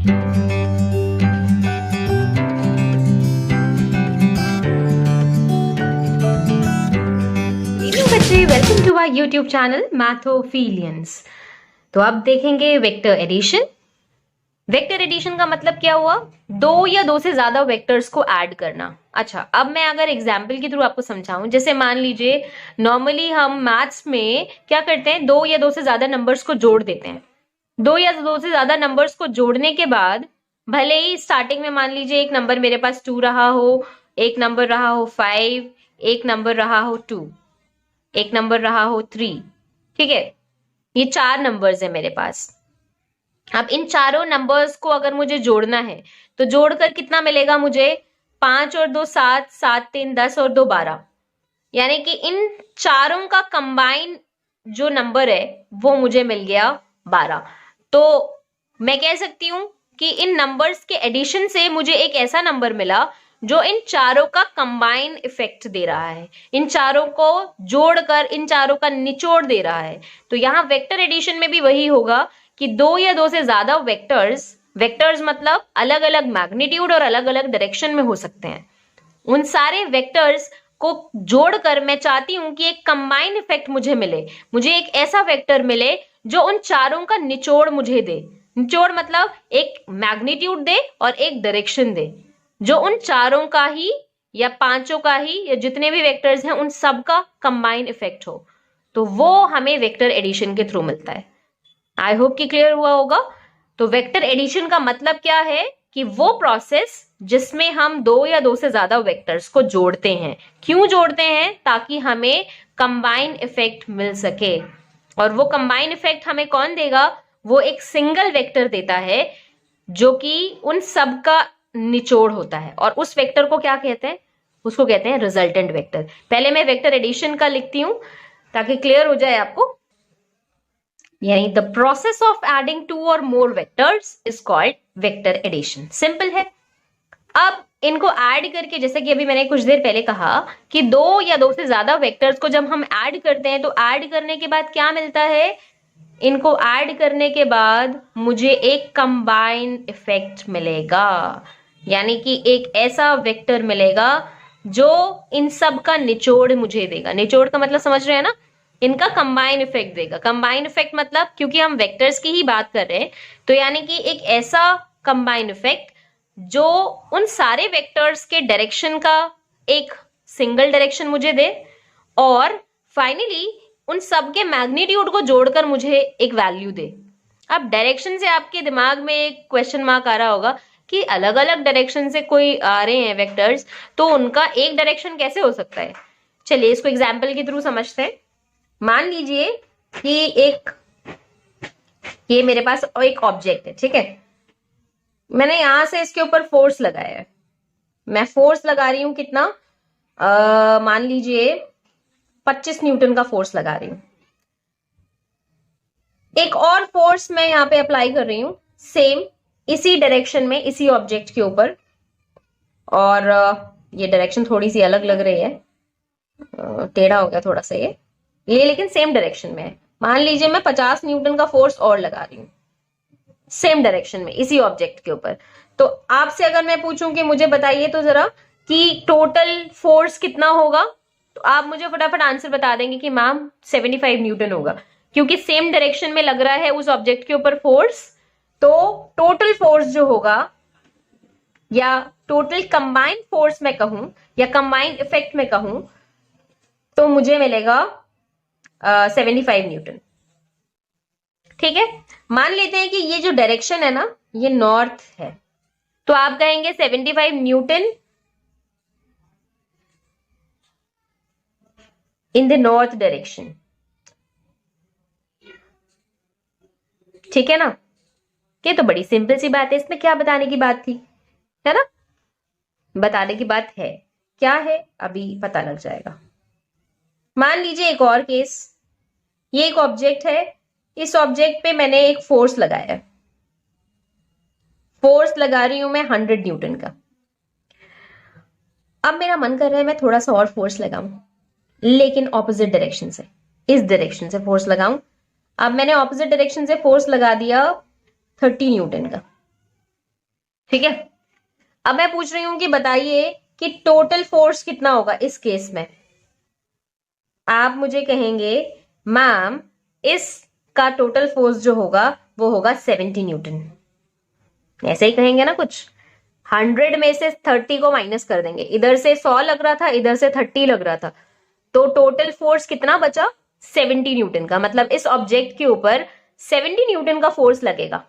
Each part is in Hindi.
Welcome to our YouTube channel Mathophilians. तो अब देखेंगे वेक्टर एडिशन। वेक्टर एडिशन का मतलब क्या हुआ? दो या दो से ज्यादा वेक्टर्स को ऐड करना। अच्छा, अब मैं अगर एग्जांपल के थ्रू आपको समझाऊं, जैसे मान लीजिए नॉर्मली हम मैथ्स में क्या करते हैं, दो या दो से ज्यादा नंबर्स को जोड़ देते हैं। दो या दो से ज्यादा नंबर्स को जोड़ने के बाद भले ही स्टार्टिंग में मान लीजिए एक नंबर मेरे पास 2 रहा हो, एक नंबर रहा हो 5, एक नंबर रहा हो 2, एक नंबर रहा हो 3, ठीक है, ये 4 नंबर्स है मेरे पास। अब इन चारों नंबर्स को अगर मुझे जोड़ना है तो जोड़कर कितना मिलेगा मुझे? 5 और 2 7, 7 3 10 और 2 12, यानी कि इन चारों का कंबाइन जो नंबर है वो मुझे मिल गया 12। तो मैं कह सकती हूं कि इन नंबर्स के एडिशन से मुझे एक ऐसा नंबर मिला जो इन चारों का कंबाइन इफेक्ट दे रहा है, इन चारों को जोड़कर इन चारों का निचोड़ दे रहा है। तो यहाँ वेक्टर एडिशन में भी वही होगा कि दो या दो से ज्यादा वेक्टर्स मतलब अलग अलग मैग्नीट्यूड और अलग अलग डायरेक्शन में हो सकते हैं। उन सारे वेक्टर्स को जोड़कर मैं चाहती हूं कि एक कंबाइन इफेक्ट मुझे मिले, मुझे एक ऐसा वेक्टर मिले जो उन चारों का निचोड़ मुझे दे। निचोड़ मतलब एक मैग्नीट्यूड दे और एक डायरेक्शन दे, जो उन चारों का ही या पांचों का ही या जितने भी वेक्टर्स हैं उन सब का कंबाइन इफेक्ट हो। तो वो हमें वेक्टर एडिशन के थ्रू मिलता है। आई होप कि क्लियर हुआ होगा। तो वेक्टर एडिशन का मतलब क्या है कि वो प्रोसेस जिसमें हम दो या दो से ज्यादा वेक्टर्स को जोड़ते हैं। क्यों जोड़ते हैं? ताकि हमें कंबाइन इफेक्ट मिल सके। और वो कंबाइन इफेक्ट हमें कौन देगा? वो एक सिंगल वेक्टर देता है जो कि उन सब का निचोड़ होता है। और उस वेक्टर को क्या कहते हैं? उसको कहते हैं रिजल्टेंट वेक्टर। पहले मैं वेक्टर एडिशन का लिखती हूं ताकि क्लियर हो जाए आपको। यानी the process of adding two और more vectors is called vector addition. Simple है। अब इनको ऐड करके, जैसे कि अभी मैंने कुछ देर पहले कहा कि दो या दो से ज्यादा वेक्टर्स को जब हम ऐड करते हैं तो ऐड करने के बाद क्या मिलता है? इनको ऐड करने के बाद मुझे एक कंबाइन इफेक्ट मिलेगा, यानी कि एक ऐसा वेक्टर मिलेगा जो इन सब का निचोड़ मुझे देगा। निचोड़ का मतलब समझ रहे हैं ना? इनका कंबाइन इफेक्ट देगा। कंबाइन इफेक्ट मतलब, क्योंकि हम वेक्टर्स की ही बात कर रहे हैं, तो यानी कि एक ऐसा कंबाइन इफेक्ट जो उन सारे वेक्टर्स के डायरेक्शन का एक सिंगल डायरेक्शन मुझे दे और फाइनली उन सब के मैग्नीट्यूड को जोड़कर मुझे एक वैल्यू दे। अब डायरेक्शन से आपके दिमाग में एक क्वेश्चन मार्क आ रहा होगा कि अलग अलग डायरेक्शन से कोई आ रहे हैं वेक्टर्स, तो उनका एक डायरेक्शन कैसे हो सकता है? चलिए इसको एग्जाम्पल के थ्रू समझते हैं। मान लीजिए कि ये मेरे पास एक ऑब्जेक्ट है, ठीक है। मैंने यहां से इसके ऊपर फोर्स लगाया है। मैं फोर्स लगा रही हूं कितना? मान लीजिए 25 न्यूटन का फोर्स लगा रही हूं। एक और फोर्स मैं यहां पे अप्लाई कर रही हूं, सेम इसी डायरेक्शन में, इसी ऑब्जेक्ट के ऊपर। और ये डायरेक्शन थोड़ी सी अलग लग रही है, टेढ़ा हो गया थोड़ा सा ये लेकिन सेम डायरेक्शन में है। मान लीजिए मैं 50 न्यूटन का फोर्स और लगा रही हूं सेम डायरेक्शन में, इसी ऑब्जेक्ट के ऊपर। तो आपसे अगर मैं पूछूं कि मुझे बताइए तो जरा कि टोटल फोर्स कितना होगा, तो आप मुझे फटाफट आंसर बता देंगे कि मैम 75 न्यूटन होगा, क्योंकि सेम डायरेक्शन में लग रहा है उस ऑब्जेक्ट के ऊपर फोर्स। तो टोटल फोर्स जो होगा, या टोटल कंबाइंड फोर्स में कहूं या कंबाइंड इफेक्ट में कहूं, तो मुझे मिलेगा 75 न्यूटन। ठीक है, मान लेते हैं कि ये जो डायरेक्शन है ना, ये नॉर्थ है, तो आप कहेंगे 75 Newton in the north direction. ठीक है ना? ये तो बड़ी सिंपल सी बात है, इसमें क्या बताने की बात थी, है ना? बताने की बात है, क्या है अभी पता लग जाएगा। मान लीजिए एक और केस, ये एक ऑब्जेक्ट है, इस ऑब्जेक्ट पे मैंने एक फोर्स लगाया है। फोर्स लगा रही हूं मैं 100 न्यूटन का। अब मेरा मन कर रहा है मैं थोड़ा सा और फोर्स लगाऊं, लेकिन ऑपोजिट डायरेक्शन से, इस डायरेक्शन से फोर्स लगाऊं। अब मैंने ऑपोजिट डायरेक्शन से फोर्स लगा दिया 30 न्यूटन का। ठीक है। अब मैं पूछ रही हूं कि बताइए कि टोटल फोर्स कितना होगा इस केस में। आप मुझे कहेंगे मैम इसका टोटल फोर्स जो होगा वो होगा 70 न्यूटन। ऐसे ही कहेंगे ना कुछ। 100 में से 30 को माइनस कर देंगे, इधर से 100 लग रहा था, इधर से 30 लग रहा था, तो टोटल फोर्स कितना बचा? 70 न्यूटन का। मतलब इस ऑब्जेक्ट के ऊपर 70 न्यूटन का फोर्स लगेगा।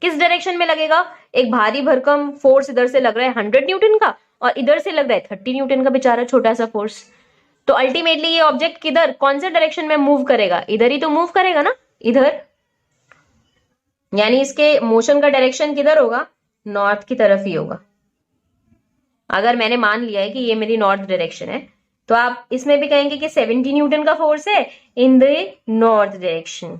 किस डायरेक्शन में लगेगा? एक भारी भरकम फोर्स इधर से लग रहा है 100 न्यूटन का, और इधर से लग रहा है 30 न्यूटन का बेचारा छोटा सा फोर्स। तो अल्टीमेटली ये ऑब्जेक्ट किधर, कौन से डायरेक्शन में मूव करेगा? इधर ही तो मूव करेगा ना, इधर। यानी इसके मोशन का डायरेक्शन किधर होगा? नॉर्थ की तरफ ही होगा। अगर मैंने मान लिया है कि ये मेरी नॉर्थ डायरेक्शन है, तो आप इसमें भी कहेंगे कि 70 न्यूटन का फोर्स है इन द नॉर्थ डायरेक्शन।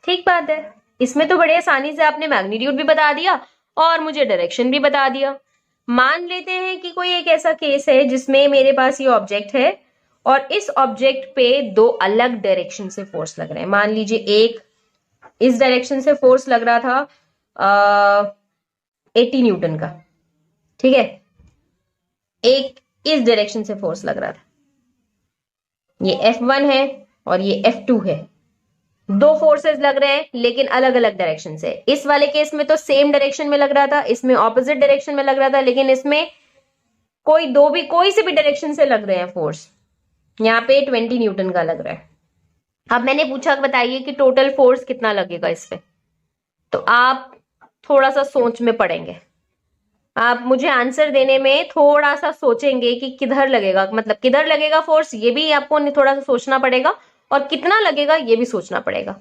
ठीक बात है। इसमें तो बड़े आसानी से आपने मैग्नीट्यूड भी बता दिया और मुझे डायरेक्शन भी बता दिया। मान लेते हैं कि कोई एक ऐसा केस है जिसमें मेरे पास ये ऑब्जेक्ट है और इस ऑब्जेक्ट पे दो अलग डायरेक्शन से फोर्स लग रहे हैं। मान लीजिए एक इस डायरेक्शन से फोर्स लग रहा था 80 न्यूटन का, ठीक है। एक इस डायरेक्शन से फोर्स लग रहा था, ये F1 है और ये F2 है। दो फोर्सेस लग रहे हैं लेकिन अलग अलग डायरेक्शन से। इस वाले केस में तो सेम डायरेक्शन में लग रहा था, इसमें ऑपोजिट डायरेक्शन में लग रहा था, लेकिन इसमें कोई से भी डायरेक्शन से लग रहे हैं फोर्स। यहाँ पे 20 न्यूटन का लग रहा है। अब मैंने पूछा बताइए कि टोटल फोर्स कितना लगेगा इस पे। तो आप थोड़ा सा सोच में पड़ेंगे, आप मुझे आंसर देने में थोड़ा सा सोचेंगे कि किधर लगेगा, मतलब किधर लगेगा फोर्स, ये भी आपको थोड़ा सा सोचना पड़ेगा, और कितना लगेगा ये भी सोचना पड़ेगा।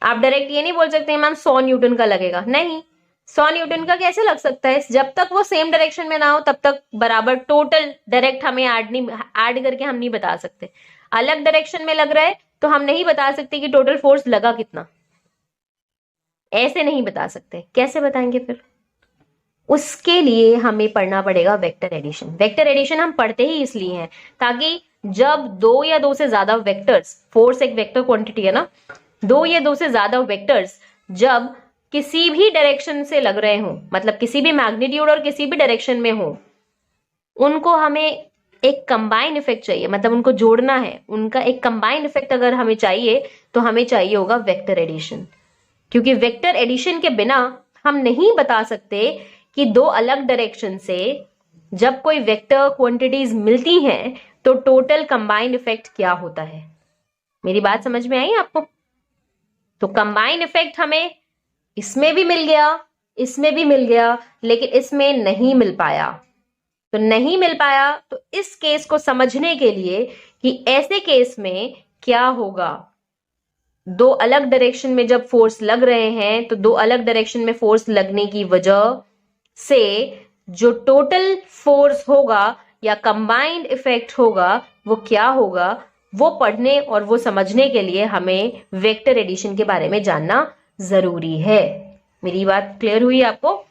आप डायरेक्ट ये नहीं बोल सकते मैम 100 न्यूटन का लगेगा, नहीं। 100 न्यूटन का कैसे लग सकता है? जब तक वो सेम डायरेक्शन में ना हो तब तक बराबर टोटल डायरेक्ट हमें ऐड करके हम नहीं बता सकते। अलग डायरेक्शन में लग रहा है तो हम नहीं बता सकते कि टोटल फोर्स लगा कितना। ऐसे नहीं बता सकते, कैसे बताएंगे फिर? उसके लिए हमें पढ़ना पड़ेगा वेक्टर एडिशन। वेक्टर एडिशन हम पढ़ते ही इसलिए हैं ताकि जब दो या दो से ज्यादा वेक्टर्स, फोर्स एक वेक्टर क्वांटिटी है ना, दो या दो से ज्यादा वेक्टर्स जब किसी भी डायरेक्शन से लग रहे हों, मतलब किसी भी मैग्नीट्यूड और किसी भी डायरेक्शन में हो, उनको हमें एक कंबाइन इफेक्ट चाहिए, मतलब उनको जोड़ना है, उनका एक कंबाइन इफेक्ट अगर हमें चाहिए तो हमें चाहिए होगा वेक्टर एडिशन। क्योंकि वेक्टर एडिशन के बिना हम नहीं बता सकते कि दो अलग डायरेक्शन से जब कोई वेक्टर क्वांटिटीज मिलती हैं तो टोटल कंबाइंड इफेक्ट क्या होता है। मेरी बात समझ में आई आपको? तो कंबाइंड इफेक्ट हमें इसमें भी मिल गया, इसमें भी मिल गया, लेकिन इसमें नहीं मिल पाया। तो नहीं मिल पाया तो इस केस को समझने के लिए कि ऐसे केस में क्या होगा, दो अलग डायरेक्शन में जब फोर्स लग रहे हैं तो दो अलग डायरेक्शन में फोर्स लगने की वजह से जो टोटल फोर्स होगा या कंबाइंड इफेक्ट होगा वो क्या होगा, वो पढ़ने और वो समझने के लिए हमें वेक्टर एडिशन के बारे में जानना जरूरी है। मेरी बात क्लियर हुई आपको?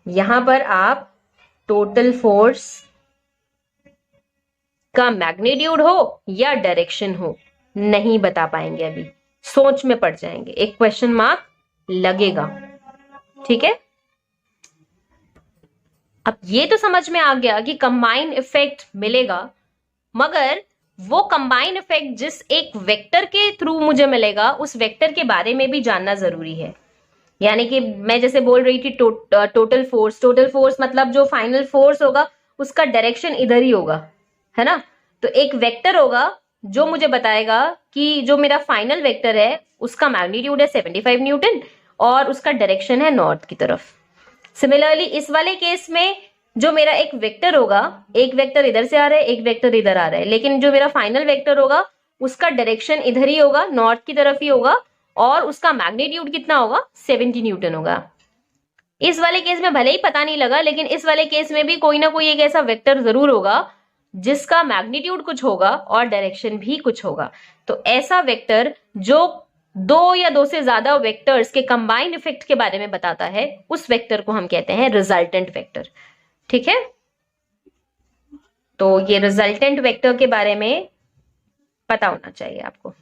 यहां पर आप टोटल फोर्स का मैग्नीट्यूड हो या डायरेक्शन हो नहीं बता पाएंगे, अभी सोच में पड़ जाएंगे, एक क्वेश्चन मार्क लगेगा। ठीक है, अब ये तो समझ में आ गया कि कंबाइन इफेक्ट मिलेगा, मगर वो कंबाइन इफेक्ट जिस एक वेक्टर के थ्रू मुझे मिलेगा उस वेक्टर के बारे में भी जानना जरूरी है। यानी कि मैं जैसे बोल रही थी टोटल फोर्स मतलब जो फाइनल फोर्स होगा उसका डायरेक्शन इधर ही होगा, है ना। तो एक वेक्टर होगा जो मुझे बताएगा कि जो मेरा फाइनल वेक्टर है उसका मैग्नीट्यूड है 75 न्यूटन और उसका डायरेक्शन है नॉर्थ की तरफ। सिमिलरली इस वाले केस में जो मेरा एक वेक्टर होगा, एक वेक्टर इधर से आ रहा है, एक वेक्टर इधर आ रहा है, लेकिन जो मेरा फाइनल वेक्टर होगा उसका डायरेक्शन इधर ही होगा, नॉर्थ की तरफ ही होगा, और उसका मैग्नीट्यूड कितना होगा? 70 न्यूटन होगा। इस वाले केस में भले ही पता नहीं लगा, लेकिन इस वाले केस में भी कोई ना कोई एक ऐसा वेक्टर जरूर होगा जिसका मैग्नीट्यूड कुछ होगा और डायरेक्शन भी कुछ होगा। तो ऐसा वेक्टर जो दो या दो से ज्यादा वेक्टर्स के कंबाइंड इफेक्ट के बारे में बताता है उस वेक्टर को हम कहते हैं रिजल्टेंट वेक्टर। ठीक है, तो ये रिजल्टेंट वेक्टर के बारे में पता होना चाहिए आपको।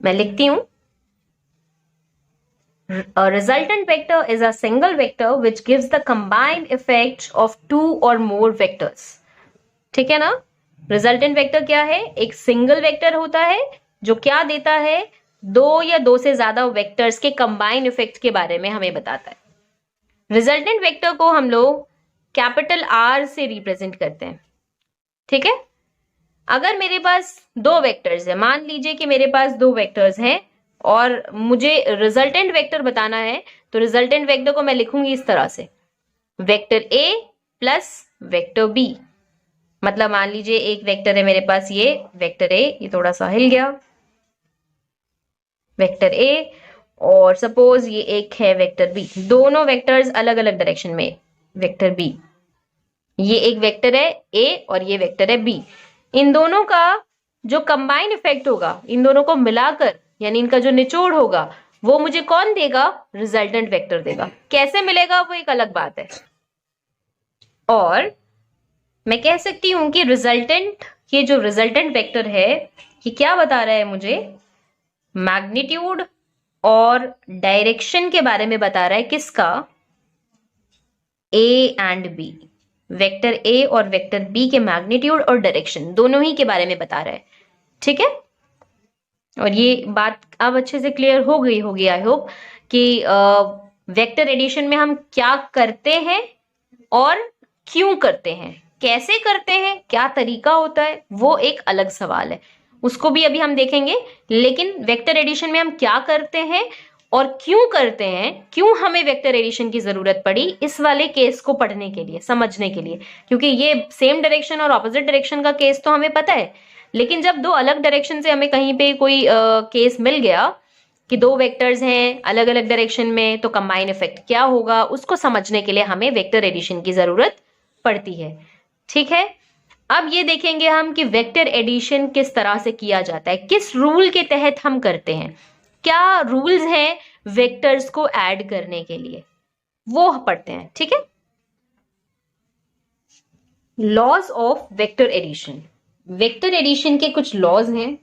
मैं लिखती हूं, A resultant vector is a single vector which gives the combined effect of two or more vectors. ठीक है ना? रिजल्टेंट वेक्टर क्या है? एक सिंगल वेक्टर होता है जो क्या देता है? दो या दो से ज्यादा वेक्टर्स के कंबाइन इफेक्ट के बारे में हमें बताता है. रिजल्टेंट वेक्टर को हम लोग कैपिटल आर से रिप्रेजेंट करते हैं. ठीक है. अगर मेरे पास दो वेक्टर्स है, मान लीजिए कि मेरे पास दो वेक्टर्स हैं और मुझे रिजल्टेंट वेक्टर बताना है, तो रिजल्टेंट वेक्टर को मैं लिखूंगी इस तरह से, vector A plus vector B. मतलब मान लीजिए एक वेक्टर है मेरे पास, ये वेक्टर ए, ये थोड़ा सा हिल गया, वेक्टर ए, और सपोज ये एक है वेक्टर बी. दोनों वेक्टर्स अलग अलग डायरेक्शन में, वेक्टर बी, ये एक वेक्टर है ए और ये वेक्टर है बी. इन दोनों का जो कंबाइन इफेक्ट होगा, इन दोनों को मिलाकर, यानी इनका जो निचोड़ होगा, वो मुझे कौन देगा? रिजल्टेंट वेक्टर देगा. कैसे मिलेगा वो एक अलग बात है. और मैं कह सकती हूं कि रिजल्टेंट, ये जो रिजल्टेंट वेक्टर है, ये क्या बता रहा है मुझे? मैग्नीट्यूड और डायरेक्शन के बारे में बता रहा है. किसका? A and B. Vector A और वेक्टर बी के मैग्नीट्यूड और डायरेक्शन दोनों ही के बारे में बता रहा है. ठीक है. और ये बात अब अच्छे से क्लियर हो गई होगी आई होप, कि वेक्टर एडिशन में हम क्या करते हैं और क्यों करते हैं, कैसे करते हैं, क्या तरीका होता है, वो एक अलग सवाल है, उसको भी अभी हम देखेंगे. लेकिन वेक्टर एडिशन में हम क्या करते हैं और क्यों करते हैं, क्यों हमें वेक्टर एडिशन की जरूरत पड़ी, इस वाले केस को पढ़ने के लिए, समझने के लिए. क्योंकि ये सेम डायरेक्शन और ऑपोजिट डायरेक्शन का केस तो हमें पता है, लेकिन जब दो अलग डायरेक्शन से हमें कहीं पे कोई केस मिल गया कि दो वेक्टर्स हैं अलग अलग डायरेक्शन में, तो कंबाइन इफेक्ट क्या होगा, उसको समझने के लिए हमें वेक्टर एडिशन की जरूरत पड़ती है. ठीक है. अब ये देखेंगे हम कि वेक्टर एडिशन किस तरह से किया जाता है, किस रूल के तहत हम करते हैं, क्या रूल्स हैं वेक्टर्स को ऐड करने के लिए, वो पढ़ते हैं. ठीक है. Laws of vector addition. Vector addition के कुछ लॉज हैं.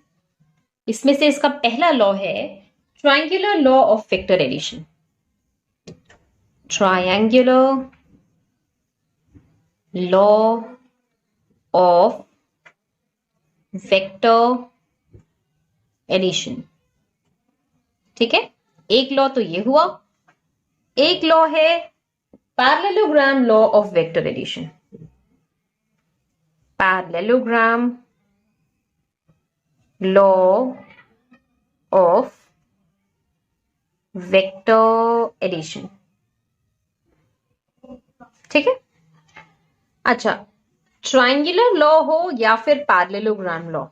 इसमें से इसका पहला लॉ है triangular law of vector addition. Triangular law of vector addition. ठीक है. एक लॉ तो ये हुआ. एक लॉ है parallelogram law of vector addition. Parallelogram law of vector addition. ठीक है. अच्छा, ट्रायंगुलर लॉ हो या फिर पैरेललोग्राम लॉ,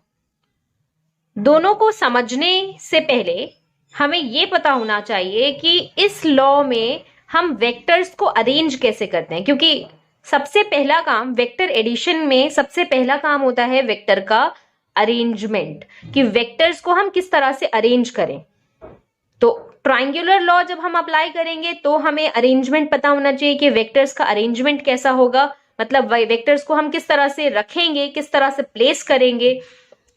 दोनों को समझने से पहले हमें यह पता होना चाहिए कि इस लॉ में हम वेक्टर्स को अरेंज कैसे करते हैं. क्योंकि सबसे पहला काम वेक्टर एडिशन में, सबसे पहला काम होता है वेक्टर का अरेंजमेंट, कि वेक्टर्स को हम किस तरह से अरेंज करें. तो ट्रायंगुलर लॉ जब हम अप्लाई करेंगे तो हमें अरेंजमेंट पता होना चाहिए कि वेक्टर्स का अरेंजमेंट कैसा होगा, मतलब वेक्टर्स को हम किस तरह से रखेंगे, किस तरह से प्लेस करेंगे.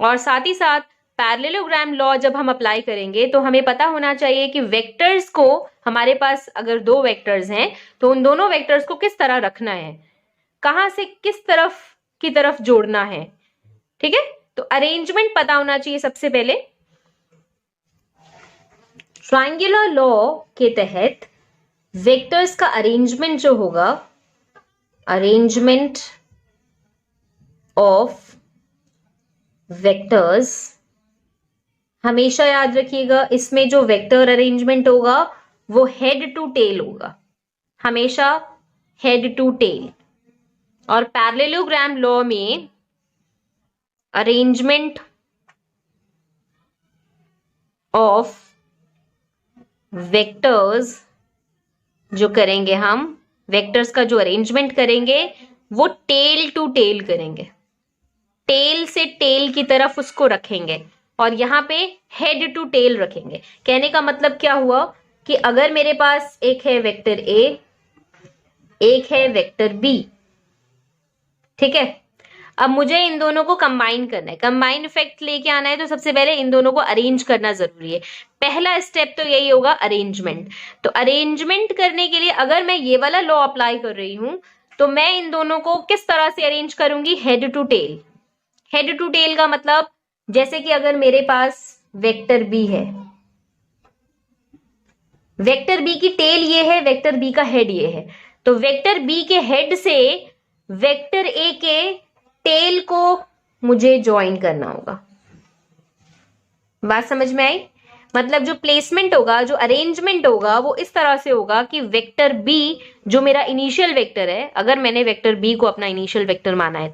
और साथ ही साथ पैरेललोग्राम लॉ जब हम अप्लाई करेंगे तो हमें पता होना चाहिए कि वेक्टर्स को, हमारे पास अगर दो वेक्टर्स हैं तो उन दोनों वेक्टर्स को किस तरह रखना है, कहां से किस तरफ की तरफ जोड़ना है. ठीक है. तो अरेंजमेंट पता होना चाहिए सबसे पहले. ट्रायंगुलर लॉ के तहत वेक्टर्स का अरेंजमेंट जो होगा, अरेंजमेंट ऑफ वेक्टर्स, हमेशा याद रखिएगा इसमें जो वेक्टर अरेंजमेंट होगा वो हेड टू टेल होगा, हमेशा हेड टू टेल. और पैरेललोग्राम लॉ में अरेंजमेंट ऑफ वेक्टर्स जो करेंगे हम, वेक्टर्स का जो अरेंजमेंट करेंगे वो टेल टू टेल करेंगे, टेल से टेल की तरफ उसको रखेंगे, और यहां पे हेड टू टेल रखेंगे. कहने का मतलब क्या हुआ कि अगर मेरे पास एक है वेक्टर ए, एक है वेक्टर बी. ठीक है. अब मुझे इन दोनों को कंबाइन करना है, कंबाइन इफेक्ट लेके आना है, तो सबसे पहले इन दोनों को अरेंज करना जरूरी है। पहला स्टेप तो यही होगा, अरेंजमेंट। तो अरेंजमेंट करने के लिए अगर मैं ये वाला लॉ अप्लाई कर रही हूं तो मैं इन दोनों को किस तरह से अरेंज करूंगी, head to tail. Head to tail का मतलब, जैसे कि अगर मेरे पास वेक्टर बी है, वेक्टर बी की टेल ये है, वेक्टर बी का हेड ये है, तो वेक्टर बी के हेड से वेक्टर ए के टेल को मुझे ज्वाइन करना होगा। बात समझ में आई? मतलब जो प्लेसमेंट होगा, जो अरेंजमेंट होगा, वो इस तरह से होगा कि वेक्टर बी जो मेरा इनिशियल वेक्टर है, अगर मैंने वेक्टर बी को अपना इनिशियल वेक्टर माना है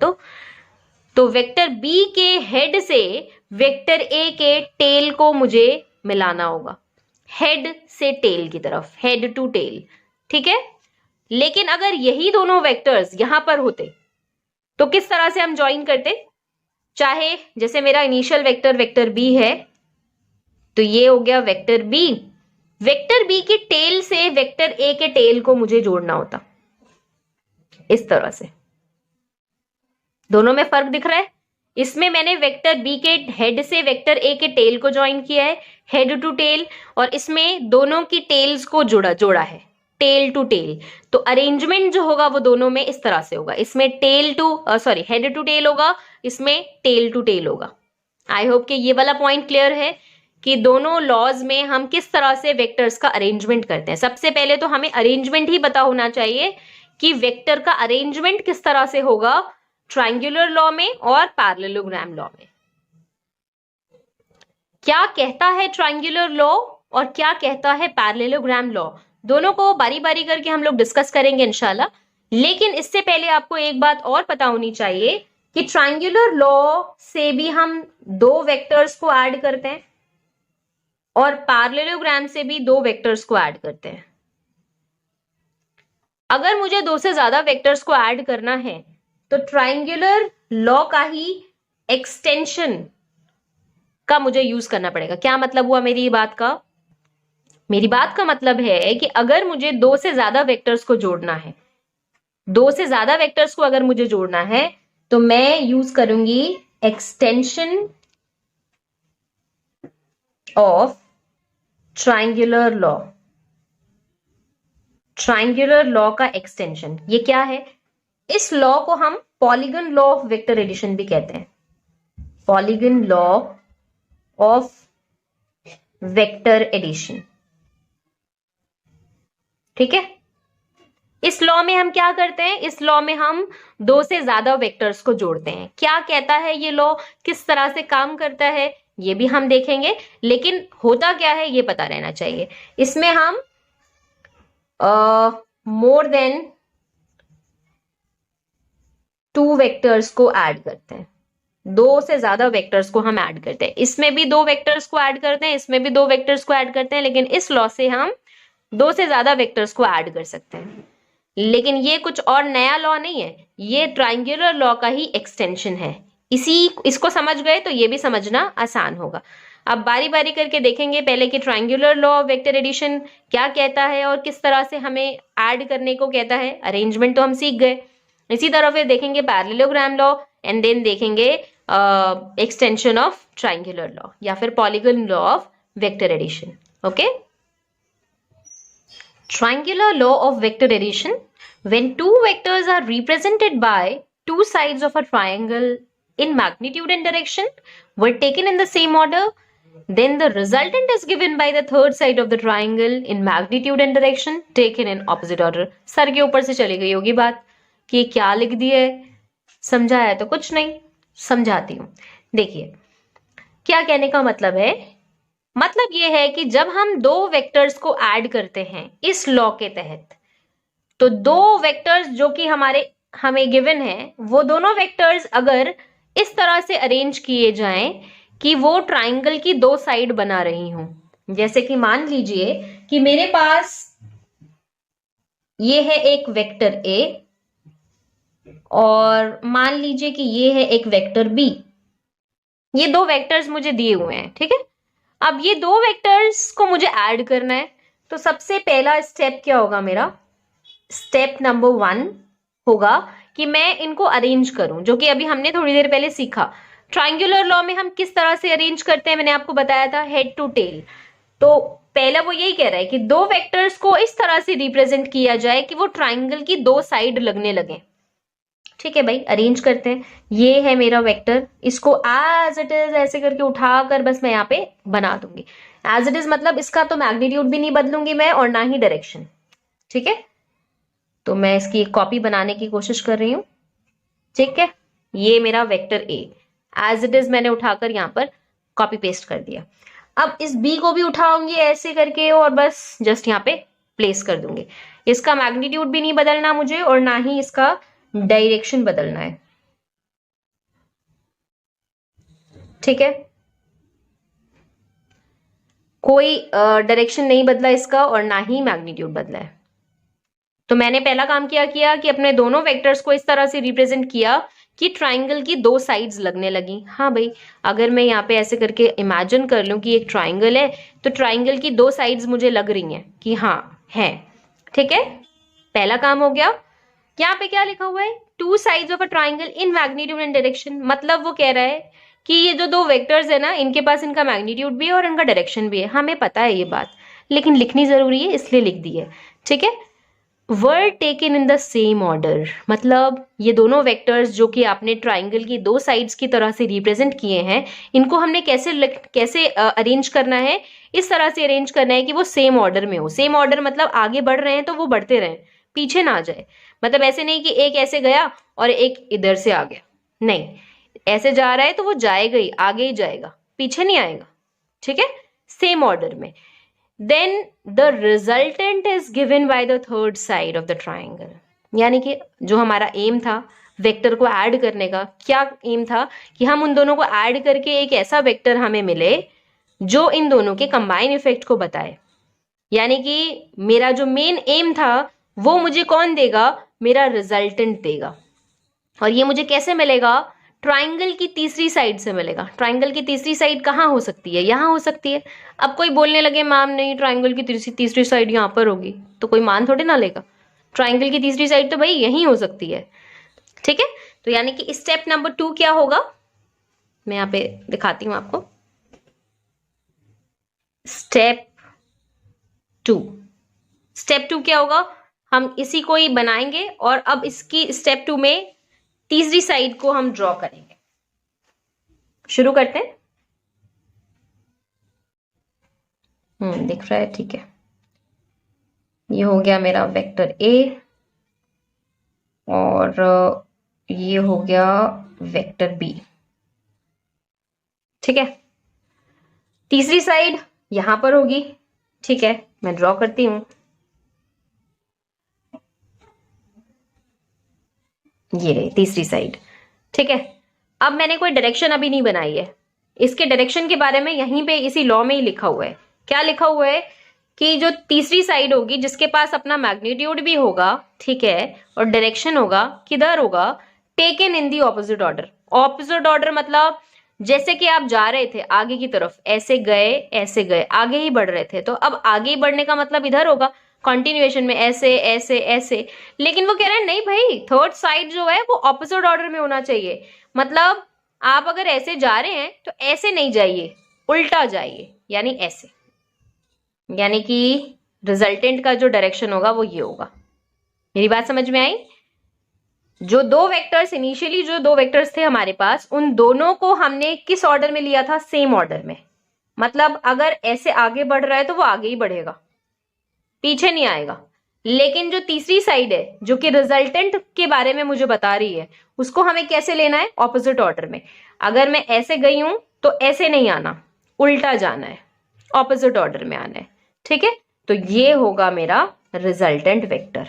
तो वेक्टर बी के हेड से वेक्टर ए के टेल को मुझे मिलाना होगा, हेड से टेल की तरफ, हेड टू टेल। ठीक है, लेकिन अगर यही दोनों वेक्टर्स यहां पर होते तो किस तरह से हम ज्वाइन करते? चाहे जैसे मेरा इनिशियल वेक्टर वेक्टर बी है, तो ये हो गया वेक्टर बी, वेक्टर बी की टेल से वेक्टर ए के टेल को मुझे जोड़ना होता, इस तरह से। दोनों में फर्क दिख रहा है? इसमें मैंने वेक्टर बी के हेड से वेक्टर ए के टेल को ज्वाइन किया है, हेड टू टेल, और इसमें दोनों की टेल्स को जोड़ा है, टेल टू टेल। तो अरेंजमेंट जो होगा वो दोनों में इस तरह से होगा, इसमें हेड टू टेल होगा, इसमें टेल टू टेल होगा। आई होप कि ये वाला पॉइंट क्लियर है कि दोनों लॉज में हम किस तरह से वेक्टर्स का अरेंजमेंट करते हैं। सबसे पहले तो हमें अरेंजमेंट ही पता होना चाहिए कि वेक्टर का अरेंजमेंट किस तरह से होगा ट्रायंगुलर लॉ में और पैरेललोग्राम लॉ में। क्या कहता है ट्रायंगुलर लॉ और क्या कहता है पैरेललोग्राम लॉ, दोनों को बारी बारी करके हम लोग डिस्कस करेंगे इंशाल्लाह। लेकिन इससे पहले आपको एक बात और पता होनी चाहिए कि ट्रायंगुलर लॉ से भी हम दो वेक्टर्स को ऐड करते हैं और पैरेललोग्राम से भी दो वेक्टर्स को ऐड करते हैं। अगर मुझे दो से ज्यादा वेक्टर्स को ऐड करना है तो ट्रायंगुलर लॉ का ही एक्सटेंशन का मुझे यूज करना पड़ेगा। क्या मतलब हुआ मेरी बात का? मेरी बात का मतलब है कि अगर मुझे दो से ज्यादा वेक्टर्स को जोड़ना है, दो से ज्यादा वेक्टर्स को अगर मुझे जोड़ना है तो मैं यूज करूंगी extension of triangular law. Triangular law का एक्सटेंशन ये क्या है? इस लॉ को हम polygon law of vector addition भी कहते हैं, polygon law of vector addition. ठीक है, इस लॉ में हम क्या करते हैं? इस लॉ में हम दो से ज्यादा वेक्टर्स को जोड़ते हैं। क्या कहता है ये लॉ, किस तरह से काम करता है, ये भी हम देखेंगे, लेकिन होता क्या है ये पता रहना चाहिए। इसमें हम मोर देन टू वेक्टर्स को ऐड करते हैं, दो से ज्यादा वेक्टर्स को हम ऐड करते हैं। इसमें भी दो वेक्टर्स को ऐड करते हैं, इसमें भी दो वेक्टर्स को ऐड करते हैं, लेकिन इस लॉ से हम दो से ज्यादा वेक्टर्स को ऐड कर सकते हैं। लेकिन ये कुछ और नया लॉ नहीं है, ये ट्रायंगुलर लॉ का ही एक्सटेंशन है। इसको समझ गए तो ये भी समझना आसान होगा। अब बारी बारी करके देखेंगे पहले कि triangular law of vector addition क्या कहता है और किस तरह से हमें ऐड करने को कहता है। अरेंजमेंट तो हम सीख गए, इसी तरह फिर देखेंगे पैरेललोग्राम लॉ एंड देन देखेंगे एक्सटेंशन ऑफ ट्रायंगुलर लॉ या फिर polygon law of vector addition. Okay, triangular law of vector addition: when two vectors are represented by two sides of a triangle in magnitude and direction were taken in the same order, then the resultant is given by the third side of the triangle in magnitude and direction taken in opposite order। Sir के ऊपर से चली गई होगी बात कि क्या लिख दिया है, समझाया तो कुछ नहीं, समझाती हूं। देखिए क्या कहने का मतलब है, मतलब ये है कि जब हम दो वेक्टर्स को ऐड करते हैं इस लॉ के तहत, तो दो वेक्टर्स जो कि हमें गिवन है, वो दोनों वेक्टर्स अगर इस तरह से अरेंज किए जाएं कि वो ट्राइंगल की दो साइड बना रही हूं। जैसे कि मान लीजिए कि मेरे पास ये है एक वेक्टर ए और मान लीजिए कि ये है एक वेक्टर बी। ये दो वेक्टर्स मुझे दिए हुए हैं, ठीक है। अब ये दो वेक्टर्स को मुझे ऐड करना है, तो सबसे पहला स्टेप क्या होगा मेरा? स्टेप नंबर 1 होगा कि मैं इनको अरेंज करूं, जो कि अभी हमने थोड़ी देर पहले सीखा। ट्राइंगुलर लॉ में हम किस तरह से अरेंज करते हैं, मैंने आपको बताया था, हेड टू टेल। तो पहला वो यही कह रहा है कि दो वेक्टर्स को इस तरह से रिप्रेजेंट किया जाए कि वो ट्राइंगल की दो साइड लगने लगे। ठीक है भाई, अरेंज करते हैं। ये है मेरा वेक्टर, इसको एज इट इज ऐसे करके उठाकर बस मैं यहाँ पे बना दूंगी। एज इट इज मतलब इसका तो मैग्नीट्यूड भी नहीं बदलूंगी मैं, और ना ही डायरेक्शन। ठीक है, तो मैं इसकी एक कॉपी बनाने की कोशिश कर रही हूं। ठीक है, ये मेरा vector A as it is मैंने उठाकर यहाँ पर कॉपी पेस्ट कर दिया। अब इस बी को भी उठाऊंगी ऐसे करके और बस जस्ट यहाँ पे प्लेस कर दूंगी। इसका मैग्नीट्यूड भी नहीं बदलना मुझे, और ना ही इसका डायरेक्शन बदलना है। ठीक है, कोई डायरेक्शन नहीं बदला इसका, और ना ही मैग्नीट्यूड बदला है। तो मैंने पहला काम क्या किया कि अपने दोनों वेक्टर्स को इस तरह से रिप्रेजेंट किया कि ट्राइंगल की दो साइड्स लगने लगी। हाँ भाई, अगर मैं यहाँ पे ऐसे करके इमेजिन कर लूं कि एक ट्राइंगल है, तो ट्राइंगल की दो साइड्स मुझे लग रही हैं कि हाँ है। ठीक है, पहला काम हो गया। यहाँ पे क्या लिखा हुआ है, two sides of a triangle in magnitude and direction. मतलब वो कह रहा है कि ये जो दो वेक्टर्स है ना, इनके पास इनका मैग्नीट्यूड भी है और इनका डायरेक्शन भी है। हमें पता है ये बात, लेकिन लिखनी जरूरी है इसलिए लिख दी है। ठीक है, were taken in the same order, मतलब ये दोनों वेक्टर्स जो कि आपने ट्राइंगल की दो साइड्स की तरह से रिप्रेजेंट किए हैं, इनको हमने कैसे अरेंज करना है, इस तरह से अरेंज करना है कि वो सेम ऑर्डर में हो। सेम ऑर्डर मतलब आगे बढ़ रहे हैं तो वो बढ़ते रहें, पीछे ना आ जाए। मतलब ऐसे नहीं कि एक ऐसे गया और एक इधर से आ गया, नहीं, ऐसे जा रहा है तो वो जाएगा ही, आगे ही जाएगा, पीछे नहीं आएगा। ठीक है, सेम ऑर्डर में। then the resultant is given by the third side of the triangle। यानी कि जो हमारा एम था वेक्टर को ऐड करने का, क्या एम था कि हम उन दोनों को ऐड करके एक ऐसा वेक्टर हमें मिले जो इन दोनों के कंबाइन इफेक्ट को बताए। यानी कि मेरा जो मेन एम था वो मुझे कौन देगा, मेरा रिजल्टेंट देगा। और ये मुझे कैसे मिलेगा, ट्राइंगल की तीसरी साइड से मिलेगा। ट्राइंगल की तीसरी साइड कहाँ हो सकती है, यहाँ हो सकती है। अब कोई बोलने लगे मैम नहीं, ट्राइंगल की तीसरी साइड यहाँ पर होगी, तो कोई मान थोड़ी ना लेगा। ट्राइंगल की तीसरी साइड तो भाई यहीं हो सकती है। ठीक है, तो यानी कि स्टेप नंबर 2 क्या होगा, मैं यहाँ पे दिखाती हूँ आपको। स्टेप 2 क्या होगा, हम इसी को ही बनाएंगे और अब इसकी स्टेप 2 में तीसरी साइड को हम ड्रॉ करेंगे। शुरू करते हैं। दिख रहा है, ठीक है। ये हो गया मेरा वेक्टर ए और ये हो गया वेक्टर बी। ठीक है, तीसरी साइड यहां पर होगी। ठीक है, मैं ड्रॉ करती हूं। ये रही तीसरी साइड। ठीक है, अब मैंने कोई डायरेक्शन अभी नहीं बनाई है। इसके डायरेक्शन के बारे में यहीं पे इसी लॉ में ही लिखा हुआ है। क्या लिखा हुआ है कि जो तीसरी साइड होगी जिसके पास अपना मैग्नीट्यूड भी होगा, ठीक है, और डायरेक्शन होगा, किधर होगा, taken in the opposite order. Opposite order मतलब जैसे कि आप जा रहे थे आगे की तरफ, ऐसे गए, आगे ही बढ़ रहे थे, तो अब आगे ही बढ़ने का मतलब इधर होगा, कंटिन्यूएशन में ऐसे ऐसे ऐसे। लेकिन वो कह रहे हैं नहीं भाई, थर्ड साइड जो है वो ऑपोजिट ऑर्डर में होना चाहिए। मतलब आप अगर ऐसे जा रहे हैं तो ऐसे नहीं जाइए, उल्टा जाइए, यानी ऐसे। यानी कि रिजल्टेंट का जो डायरेक्शन होगा वो ये होगा। मेरी बात समझ में आई? जो दो वेक्टर्स इनिशियली जो दो वेक्टर्स थे हमारे पास, उन दोनों को हमने किस ऑर्डर में लिया था, सेम ऑर्डर में। मतलब अगर ऐसे आगे बढ़ रहा है तो वो आगे ही बढ़ेगा, पीछे नहीं आएगा। लेकिन जो तीसरी साइड है जो कि रिजल्टेंट के बारे में मुझे बता रही है, उसको हमें कैसे लेना है, ऑपोजिट ऑर्डर में। अगर मैं ऐसे गई हूं तो ऐसे नहीं आना, उल्टा जाना है, ऑपोजिट ऑर्डर में आना है। ठीक है, तो ये होगा मेरा रिजल्टेंट वेक्टर।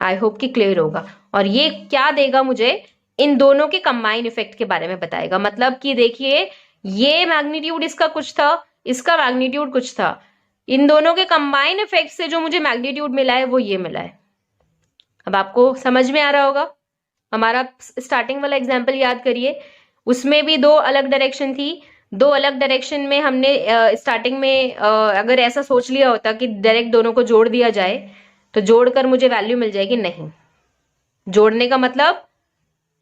आई होप कि क्लियर होगा। और ये क्या देगा मुझे, इन दोनों के कंबाइन इफेक्ट के बारे में बताएगा। मतलब कि देखिए, ये मैग्नीट्यूड इसका कुछ था, इसका मैग्नीट्यूड कुछ था, इन दोनों के कंबाइन इफेक्ट से जो मुझे मैग्नीट्यूड मिला है वो ये मिला है। अब आपको समझ में आ रहा होगा। हमारा स्टार्टिंग वाला एग्जाम्पल याद करिए, उसमें भी दो अलग डायरेक्शन थी। दो अलग डायरेक्शन में हमने स्टार्टिंग में अगर ऐसा सोच लिया होता कि डायरेक्ट दोनों को जोड़ दिया जाए तो जोड़कर मुझे वैल्यू मिल जाएगी, नहीं, जोड़ने का मतलब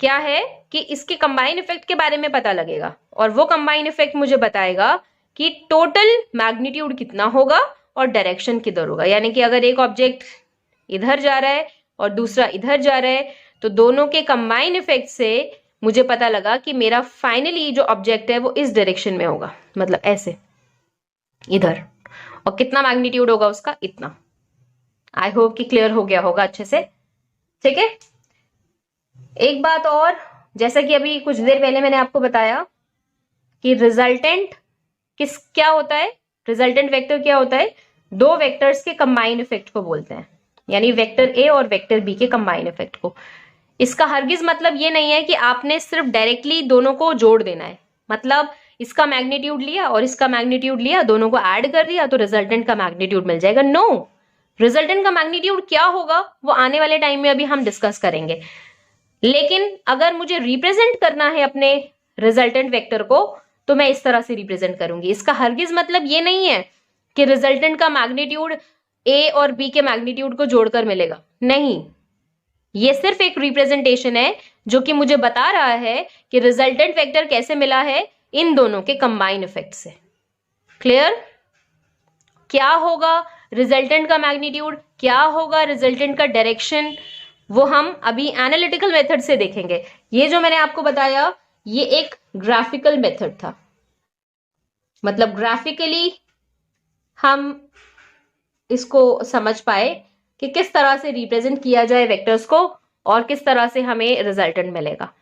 क्या है कि इसके कंबाइन इफेक्ट के बारे में पता लगेगा, और वो कंबाइन इफेक्ट मुझे बताएगा कि टोटल मैग्नीट्यूड कितना होगा और डायरेक्शन किधर होगा। यानी कि अगर एक ऑब्जेक्ट इधर जा रहा है और दूसरा इधर जा रहा है, तो दोनों के कंबाइन इफेक्ट से मुझे पता लगा कि मेरा फाइनली जो ऑब्जेक्ट है वो इस डायरेक्शन में होगा, मतलब ऐसे इधर, और कितना मैग्नीट्यूड होगा उसका, इतना। आई होप कि क्लियर हो गया होगा अच्छे से। ठीक है, एक बात और, जैसा कि अभी कुछ देर पहले मैंने आपको बताया कि रिजल्टेंट क्या होता है, रिजल्टेंट वेक्टर क्या होता है, दो वेक्टर्स के कंबाइन इफेक्ट को बोलते हैं, यानी वेक्टर ए और वेक्टर बी के कंबाइन इफेक्ट को। इसका हरगिज मतलब ये नहीं है कि आपने सिर्फ डायरेक्टली दोनों को जोड़ देना है, मतलब इसका मैग्नीट्यूड लिया और इसका मैग्नीट्यूड लिया, दोनों को ऐड कर दिया तो रिजल्टेंट का मैग्नीट्यूड मिल जाएगा। नो, रिजल्टेंट का मैग्नीट्यूड क्या होगा वो आने वाले टाइम में अभी हम डिस्कस करेंगे। लेकिन अगर मुझे रिप्रेजेंट करना है अपने रिजल्टेंट वेक्टर को, तो मैं इस तरह से रिप्रेजेंट करूंगी। इसका हरगिज मतलब ये नहीं है कि रिजल्टेंट का मैग्नीट्यूड ए और बी के मैग्नीट्यूड को जोड़कर मिलेगा, नहीं, ये सिर्फ एक रिप्रेजेंटेशन है जो कि मुझे बता रहा है कि रिजल्टेंट वेक्टर कैसे मिला है इन दोनों के कंबाइन इफेक्ट से। क्लियर? क्या होगा रिजल्टेंट का मैग्नीट्यूड, क्या होगा रिजल्टेंट का डायरेक्शन, वो हम अभी एनालिटिकल मेथड से देखेंगे। ये जो मैंने आपको बताया ये एक ग्राफिकल मेथड था, मतलब ग्राफिकली हम इसको समझ पाए कि किस तरह से रिप्रेजेंट किया जाए वेक्टर्स को और किस तरह से हमें रिजल्टेंट मिलेगा।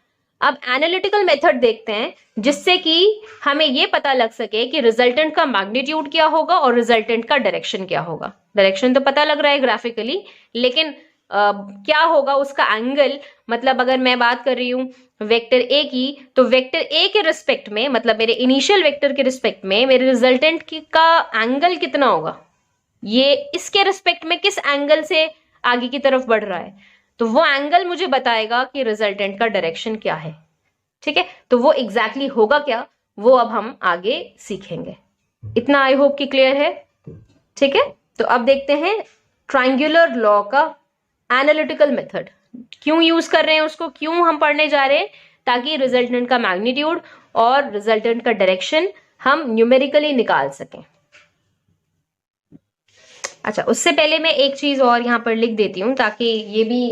अब एनालिटिकल मेथड देखते हैं जिससे कि हमें यह पता लग सके कि रिजल्टेंट का मैग्नीट्यूड क्या होगा और रिजल्टेंट का डायरेक्शन क्या होगा। डायरेक्शन तो पता लग रहा है ग्राफिकली, लेकिन क्या होगा उसका एंगल, मतलब अगर मैं बात कर रही हूं वेक्टर ए की, तो वेक्टर ए के रिस्पेक्ट में, मतलब मेरे इनिशियल वेक्टर के रिस्पेक्ट में मेरे रिजल्टेंट का एंगल कितना होगा, ये इसके रिस्पेक्ट में किस एंगल से आगे की तरफ बढ़ रहा है, तो वो एंगल मुझे बताएगा कि रिजल्टेंट का डायरेक्शन क्या है। ठीक है, तो वो एग्जैक्टली होगा क्या, वो अब हम आगे सीखेंगे। इतना आई होप कि क्लियर है। ठीक है, तो अब देखते हैं ट्रायंगुलर लॉ का एनालिटिकल मेथड क्यों यूज कर रहे हैं, उसको क्यों हम पढ़ने जा रहे हैं, ताकि रिजल्टेंट का मैग्नीट्यूड और रिजल्टेंट का डायरेक्शन हम न्यूमेरिकली निकाल सकें। अच्छा, उससे पहले मैं एक चीज और यहां पर लिख देती हूं ताकि ये भी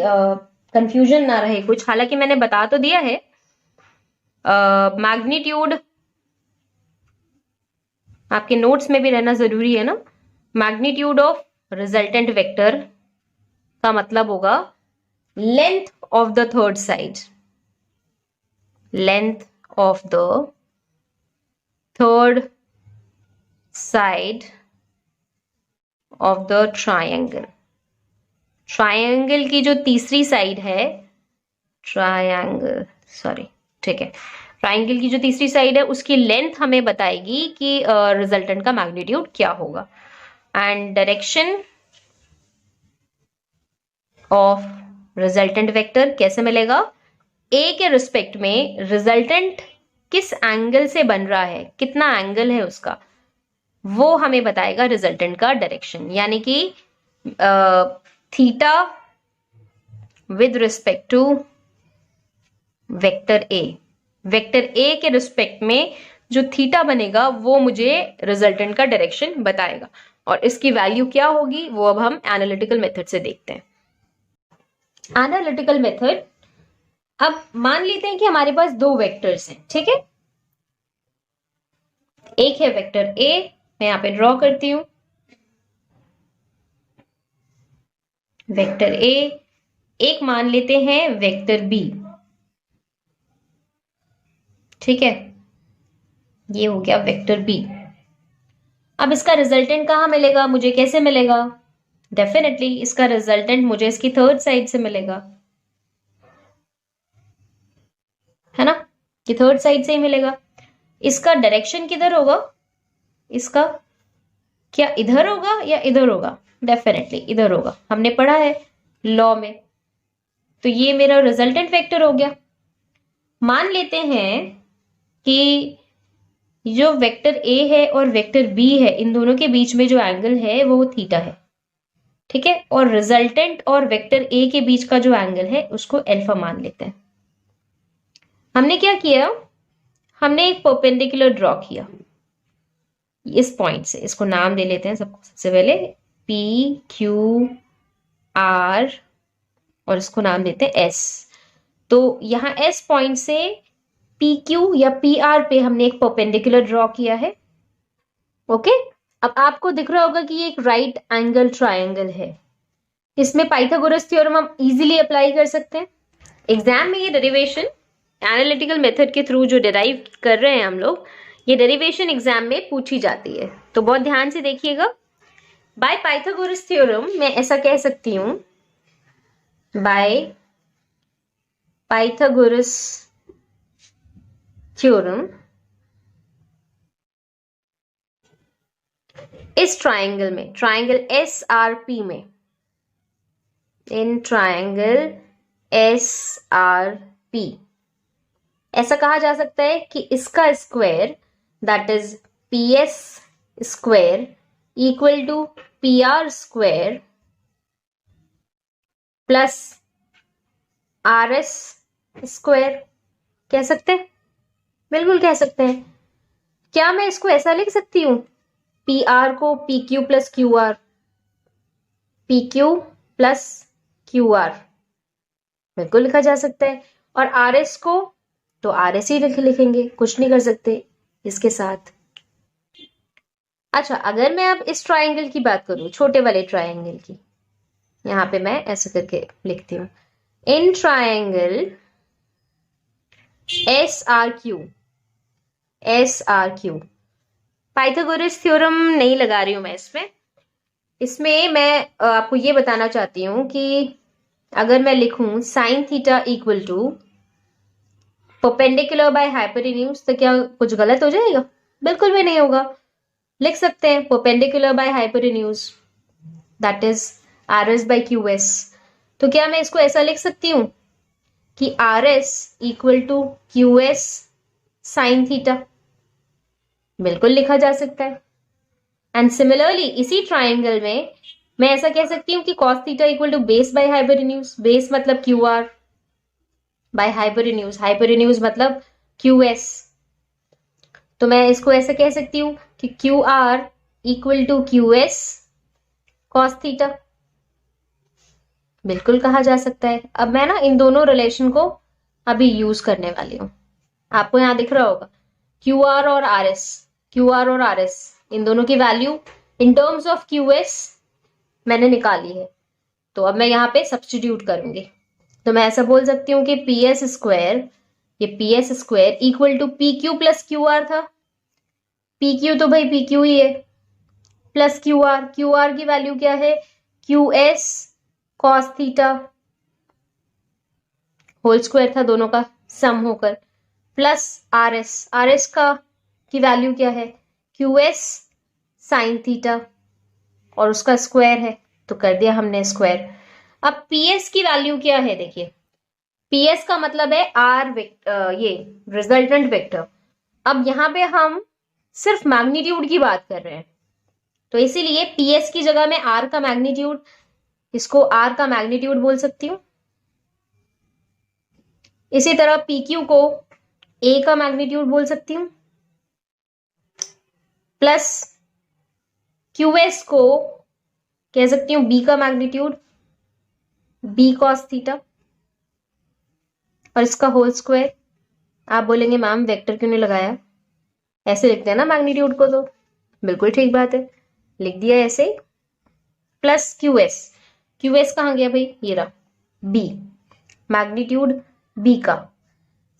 कंफ्यूजन ना रहे कुछ। हालांकि मैंने बता तो दिया है, मैग्नीट्यूड आपके नोट्स में भी रहना जरूरी है ना। मैग्नीट्यूड ऑफ रिजल्टेंट वेक्टर का मतलब होगा length of the third side, length of the third side of the triangle. Triangle की जो तीसरी साइड है, ठीक है, ट्रायंगल की जो तीसरी साइड है उसकी लेंथ हमें बताएगी कि रिजल्टेंट का मैग्नीट्यूड क्या होगा। And direction of resultant vector कैसे मिलेगा, ए के रिस्पेक्ट में रिजल्टेंट किस एंगल से बन रहा है, कितना एंगल है उसका, वो हमें बताएगा रिजल्टेंट का डायरेक्शन। यानी कि theta with respect to vector A, vector A के रिस्पेक्ट में जो थीटा बनेगा वो मुझे रिजल्टेंट का डायरेक्शन बताएगा, और इसकी वैल्यू क्या होगी वो अब हम एनालिटिकल मेथड से देखते हैं। एनालिटिकल मेथड, अब मान लेते हैं कि हमारे पास दो वेक्टर्स हैं। ठीक है, एक है वेक्टर ए, मैं यहां पे ड्रॉ करती हूं वेक्टर ए, एक मान लेते हैं वेक्टर बी। ठीक है, ये हो गया वेक्टर बी। अब इसका रिजल्टेंट कहां मिलेगा, मुझे कैसे मिलेगा, डेफिनेटली इसका रिजल्टेंट मुझे इसकी थर्ड साइड से मिलेगा, है ना, कि थर्ड साइड से ही मिलेगा। इसका डायरेक्शन किधर होगा, इसका क्या इधर होगा या इधर होगा, डेफिनेटली इधर होगा, हमने पढ़ा है लॉ में। तो ये मेरा रिजल्टेंट वेक्टर हो गया। मान लेते हैं कि जो वेक्टर ए है और वेक्टर बी है, इन दोनों के बीच में जो एंगल है वो थीटा है। ठीक है, और रिजल्टेंट और वेक्टर ए के बीच का जो एंगल है उसको अल्फा मान लेते हैं। हमने क्या किया, हमने एक परपेंडिकुलर ड्रॉ किया इस पॉइंट से, इसको नाम दे लेते हैं सबसे पहले पी क्यू आर, और इसको नाम देते हैं एस। तो यहाँ एस पॉइंट से पी क्यू या पी आर पे हमने एक परपेंडिकुलर ड्रॉ किया है। ओके, अब आपको दिख रहा होगा कि ये एक राइट एंगल ट्राइंगल है। इसमें पाइथागोरस थ्योरम हम इजीली अप्लाई कर सकते हैं। एग्जाम में ये डेरिवेशन एनालिटिकल मेथड के थ्रू जो डेराइव कर रहे हैं हम लोग, ये डेरिवेशन एग्जाम में पूछी जाती है, तो बहुत ध्यान से देखिएगा। बाय पाइथागोरस थ्योरम मैं ऐसा कह सकती हूं, बाय पाइथागोरस थ्योरम इस ट्राइंगल में, ट्राइंगल एस आर पी में, in triangle S R P, ऐसा कहा जा सकता है कि इसका square that is P S square equal to P R square plus R S square. कह सकते हैं, बिल्कुल कह सकते हैं। क्या मैं इसको ऐसा लिख सकती हूं, पी आर को P Q plus Q are, P Q plus Q are, बिल्कुल लिखा जा सकता है। और आर एस को तो आर एस ही लिखेंगे, कुछ नहीं कर सकते इसके साथ। अच्छा, अगर मैं अब इस ट्राइंगल की बात करूं, छोटे वाले ट्राइंगल की, यहां पे मैं ऐसे करके लिखती हूं, इन triangle S are Q, S R Q, Pythagoras theorem नहीं लगा रही हूं मैं इसमें। इसमें मैं आपको ये बताना चाहती हूं कि अगर मैं लिखूं sine theta equal to perpendicular by hypotenuse, तो क्या कुछ गलत हो जाएगा? बिल्कुल भी नहीं होगा। लिख सकते हैं perpendicular by hypotenuse that is R S by Q S. तो क्या मैं इसको ऐसा लिख सकती हूं कि R S equal to Q S sine theta? बिल्कुल लिखा जा सकता है। एंड सिमिलरली इसी ट्राइंगल में मैं ऐसा कह सकती हूँ कि cos theta equal to base by hypotenuse, base मतलब Q R by hypotenuse, hypotenuse मतलब क्यू एस। तो मैं इसको ऐसे कह सकती हूँ कि Q R equal to Q S cos theta, बिल्कुल कहा जा सकता है। अब मैं ना इन दोनों रिलेशन को अभी यूज करने वाली हूँ। आपको यहां दिख रहा होगा क्यू आर और आर एस, क्यू आर और आर एस, इन दोनों की value in terms of Q S मैंने निकाली है। तो अब मैं यहाँ पे सब्सटीट्यूट करूंगी, तो मैं ऐसा बोल सकती हूँ कि पी एस स्क्वायर, ये P S square equal to P Q plus Q R था। पी क्यू तो भाई पी क्यू ही है, plus Q R, Q R की वैल्यू क्या है, Q S cos theta whole square था, दोनों का सम होकर, plus R S, R S का की वैल्यू क्या है, क्यू एस साइन थीटा, और उसका स्क्वायर है, तो कर दिया हमने स्क्वायर। अब पी एस की वैल्यू क्या है, देखिए पी एस का मतलब है आर ये रिजल्टेंट वेक्टर। अब यहाँ पे हम सिर्फ मैग्नीट्यूड की बात कर रहे हैं, तो इसीलिए पी एस की जगह में आर का मैग्नीट्यूड, इसको आर का मैग्नीट्यूड बोल सकती हूं। इसी तरह पी क्यू को ए का मैग्नीट्यूड बोल सकती हूं, प्लस क्यू एस को कह सकती हूं बी का मैग्नीट्यूड, बी कॉस थीटा, और इसका होल स्क्वायर। आप बोलेंगे मैम वेक्टर क्यों नहीं लगाया, ऐसे लिखते हैं ना मैग्नीट्यूड को, तो बिल्कुल ठीक बात है, लिख दिया ऐसे ही। Plus Q S, Q S कहां गया भाई, ये रहा बी, मैग्नीट्यूड बी का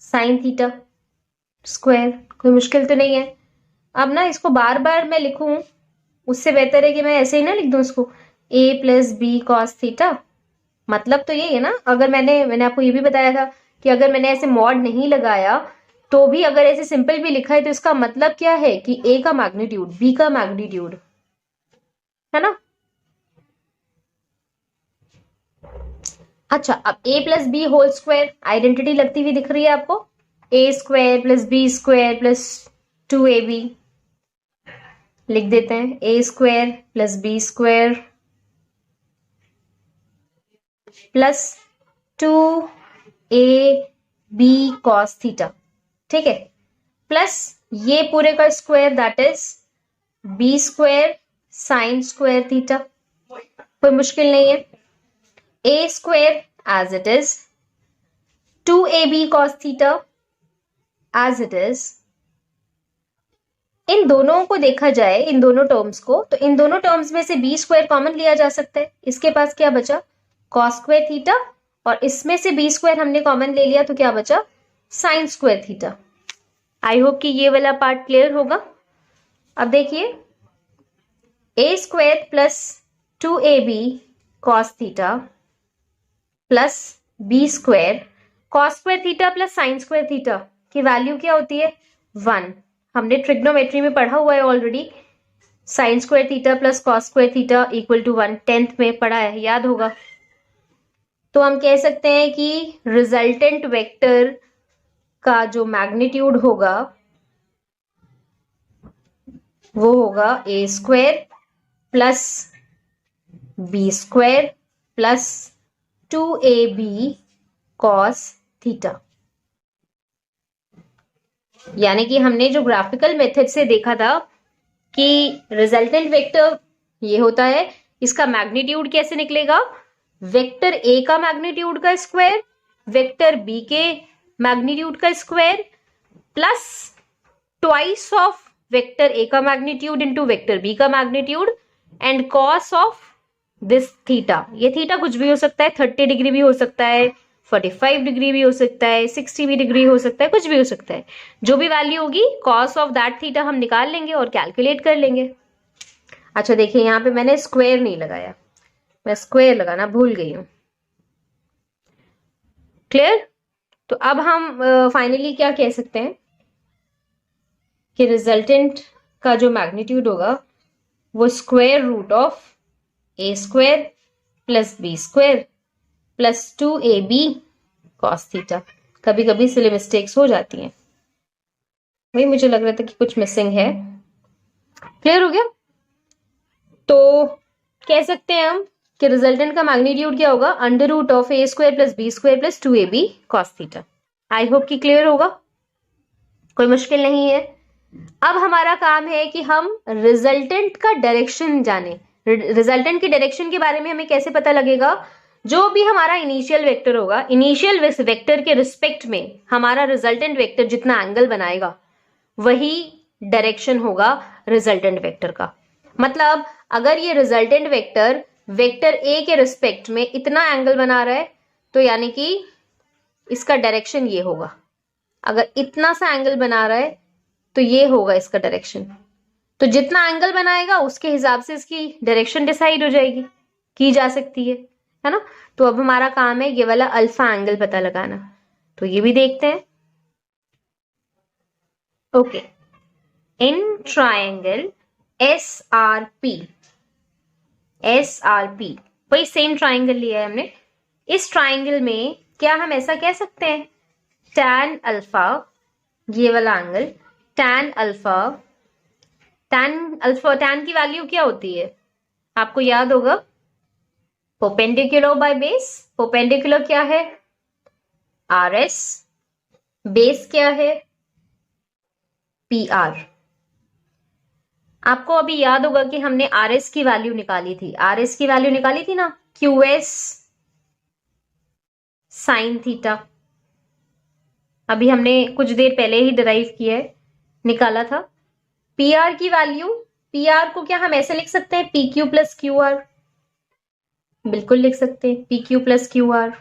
साइन थीटा स्क्वायर, कोई मुश्किल तो नहीं है। अब ना इसको बार बार मैं लिखूं, उससे बेहतर है कि मैं ऐसे ही ना लिख दूं इसको, ए प्लस बी कॉस थीटा। मतलब तो यही है ना, अगर मैंने आपको ये भी बताया था कि अगर मैंने ऐसे मॉड नहीं लगाया तो भी अगर ऐसे सिंपल भी लिखा है तो इसका मतलब क्या है कि ए का मैग्नीट्यूड बी का मैग्नीट्यूड है ना। अच्छा, अब A plus B whole square identity लगती हुई दिख रही है आपको, A square plus B square plus 2ab, लिख देते हैं A square plus B square plus 2ab cos theta, ठीक है, प्लस ये पूरे का square that is b square sine square theta. कोई मुश्किल नहीं है। a square as it is 2ab cos theta as it is. इन दोनों को देखा जाए, इन दोनों टर्म्स को, तो इन दोनों टर्म्स में से b स्क्वायर कॉमन लिया जा सकता है। इसके पास क्या बचा, cos स्क्वायर थीटा, और इसमें से b स्क्वायर हमने कॉमन ले लिया तो क्या बचा, sign square theta. I hope कि ये वाला पार्ट क्लियर होगा। अब देखिए, a square plus 2ab cos theta plus b square cos square theta plus sign square theta की वैल्यू क्या होती है, 1। हमने ट्रिग्नोमेट्री में पढ़ा हुआ है already, sine square theta plus cos square theta equal to 1, 10th में पढ़ा है, याद होगा। तो हम कह सकते हैं कि रिजल्टेंट वेक्टर का जो मैग्नीट्यूड होगा वो होगा a square plus b square plus 2ab cos theta. यानी कि हमने जो ग्राफिकल मेथड से देखा था कि रिजल्टेंट वेक्टर ये होता है, इसका मैग्नीट्यूड कैसे निकलेगा, वेक्टर a का मैग्नीट्यूड का स्क्वायर वेक्टर b के मैग्नीट्यूड का square plus twice of vector a का मैग्नीट्यूड इंटू वेक्टर b का magnitude and cos of this theta. ये थीटा कुछ भी हो सकता है, 30 डिग्री भी हो सकता है, 45 डिग्री भी हो सकता है, 60 भी डिग्री हो सकता है, कुछ भी हो सकता है। जो भी वैल्यू होगी कॉस ऑफ दैट थीटा हम निकाल लेंगे और कैलकुलेट कर लेंगे। अच्छा देखिए, यहाँ पे मैंने स्क्वायर नहीं लगाया, मैं स्क्वायर लगाना भूल गई हूं। क्लियर। तो अब हम फाइनली क्या कह सकते हैं कि रिजल्टेंट का जो मैग्नीट्यूड होगा वो square root of a square plus b square plus 2ab cos theta. कभी कभी सिली मिस्टेक्स हो जाती हैं, वही मुझे लग रहा था कि कुछ मिसिंग है। क्लियर हो गया। तो कह सकते हैं हम कि रिजल्टेंट का मैग्नीट्यूड क्या होगा, under root of a square plus b square plus 2ab cos theta. I hope कि क्लियर होगा, कोई मुश्किल नहीं है। अब हमारा काम है कि हम रिजल्टेंट का डायरेक्शन जाने। रिजल्टेंट की डायरेक्शन के बारे में हमें कैसे पता लगेगा, जो भी हमारा इनिशियल वेक्टर होगा, इनिशियल वेक्टर के रिस्पेक्ट में हमारा रिजल्टेंट वेक्टर जितना एंगल बनाएगा वही डायरेक्शन होगा रिजल्टेंट वेक्टर का। मतलब अगर ये रिजल्टेंट वेक्टर वेक्टर ए के रिस्पेक्ट में इतना एंगल बना रहा है तो यानी कि इसका डायरेक्शन ये होगा। अगर इतना सा एंगल बना रहा है तो ये होगा इसका डायरेक्शन। तो जितना एंगल बनाएगा उसके हिसाब से इसकी डायरेक्शन डिसाइड हो जाएगी, की जा सकती है ना। तो अब हमारा काम है ये वाला अल्फा एंगल पता लगाना, तो ये भी देखते हैं। ओके, इन ट्रायंगल SRP, वही सेम ट्रायंगल लिया है हमने। इस ट्रायंगल में क्या हम ऐसा कह सकते हैं, tan अल्फा, ये वाला एंगल tan अल्फा, tan की वैल्यू क्या होती है आपको याद होगा, परपेंडिकुलर बाय बेस। परपेंडिकुलर क्या है, RS, बेस क्या है, PR। आपको अभी याद होगा कि हमने RS की वैल्यू निकाली थी, RS की वैल्यू निकाली थी ना, QS साइन थीटा। अभी हमने कुछ देर पहले ही डिराइव किया है, निकाला था। PR की वैल्यू, PR को क्या हम ऐसे लिख सकते हैं, PQ प्लस QR, बिल्कुल लिख सकते हैं PQ प्लस QR।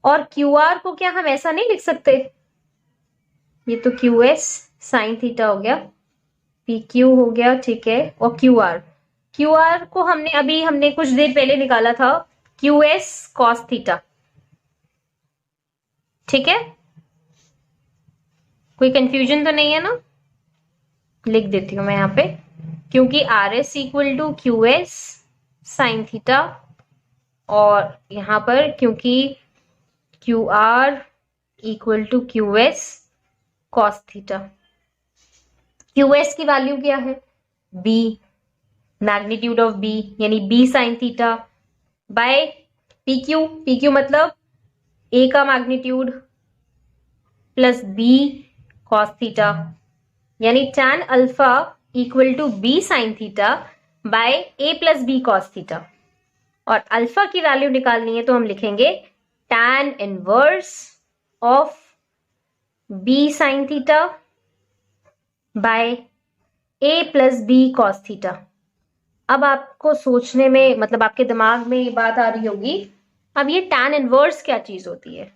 और QR को क्या हम ऐसा नहीं लिख सकते, ये तो QS साइन थीटा हो गया, PQ हो गया, ठीक है, और QR को हमने कुछ देर पहले निकाला था QS cos थीटा, ठीक है। कोई कंफ्यूजन तो नहीं है ना, लिख देती हूं मैं यहाँ पे, क्योंकि RS equal to QS sine theta, और यहां पर क्योंकि QR equal to QS cos theta. QS की वैल्यू क्या है, B, मैग्नीट्यूड ऑफ B यानी B sine theta by P Q मतलब ए का magnitude plus B cos theta, यानी tan alpha equal to B sine theta by A plus B cos theta. और अल्फा की वैल्यू निकालनी है तो हम लिखेंगे tan inverse of B sine theta by A plus B cos theta. अब आपको सोचने में, मतलब आपके दिमाग में ये बात आ रही होगी, अब ये tan इनवर्स क्या चीज होती है।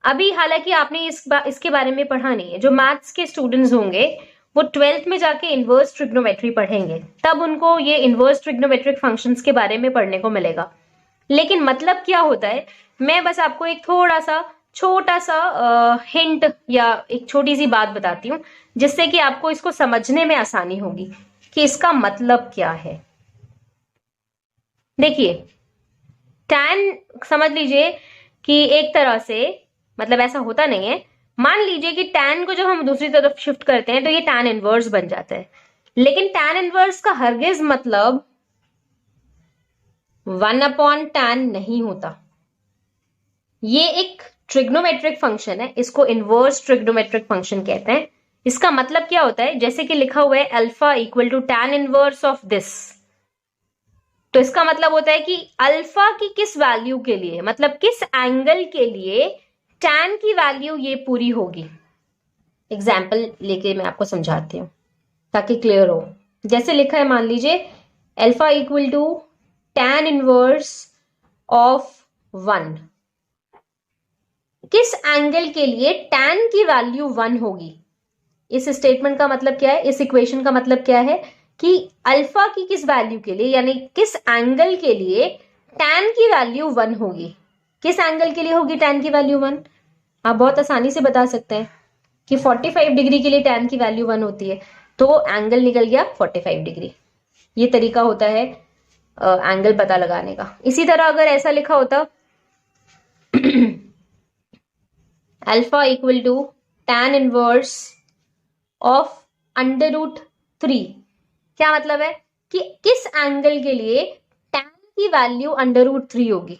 अभी हालांकि आपने इसके बारे में पढ़ा नहीं है। जो मैथ्स के स्टूडेंट्स होंगे वो 12th में जाके इनवर्स ट्रिग्नोमेट्री पढ़ेंगे, तब उनको ये इनवर्स ट्रिग्नोमेट्रिक फंक्शंस के बारे में पढ़ने को मिलेगा। लेकिन मतलब क्या होता है, मैं बस आपको एक थोड़ा सा छोटा सा हिंट या एक छोटी सी बात बताती हूँ, जिससे कि आपको इसको समझने में आसानी होगी कि इसका मतलब क्या है। देखिए, tan समझ लीजिए कि एक तरह से, मतलब ऐसा होता नहीं है, मान लीजिए कि tan को जब हम दूसरी तरफ शिफ्ट करते हैं तो ये tan इनवर्स बन जाता है। लेकिन tan इनवर्स का हरगिज मतलब 1/tan नहीं होता। ये एक ट्रिग्नोमेट्रिक फंक्शन है, इसको इनवर्स ट्रिग्नोमेट्रिक फंक्शन कहते हैं। इसका मतलब क्या होता है, जैसे कि लिखा हुआ है alpha equal to tan inverse of this, तो इसका मतलब होता है कि अल्फा की किस वैल्यू के लिए, मतलब किस एंगल के लिए tan की वैल्यू ये पूरी होगी। एग्जाम्पल लेके मैं आपको समझाती हूँ ताकि क्लियर हो। जैसे लिखा है, मान लीजिए alpha equal to tan inverse of 1, किस एंगल के लिए tan की वैल्यू 1 होगी। इस स्टेटमेंट का मतलब क्या है, इस इक्वेशन का मतलब क्या है कि अल्फा की किस वैल्यू के लिए, यानी किस एंगल के लिए tan की वैल्यू 1 होगी। किस एंगल के लिए होगी tan की वैल्यू 1? आप बहुत आसानी से बता सकते हैं कि 45 डिग्री के लिए tan की वैल्यू 1 होती है, तो एंगल निकल गया 45 डिग्री। ये तरीका होता है एंगल पता लगाने का। इसी तरह अगर ऐसा लिखा होता alpha equal to tan inverse of √3, क्या मतलब है कि किस एंगल के लिए tan की वैल्यू √3 होगी।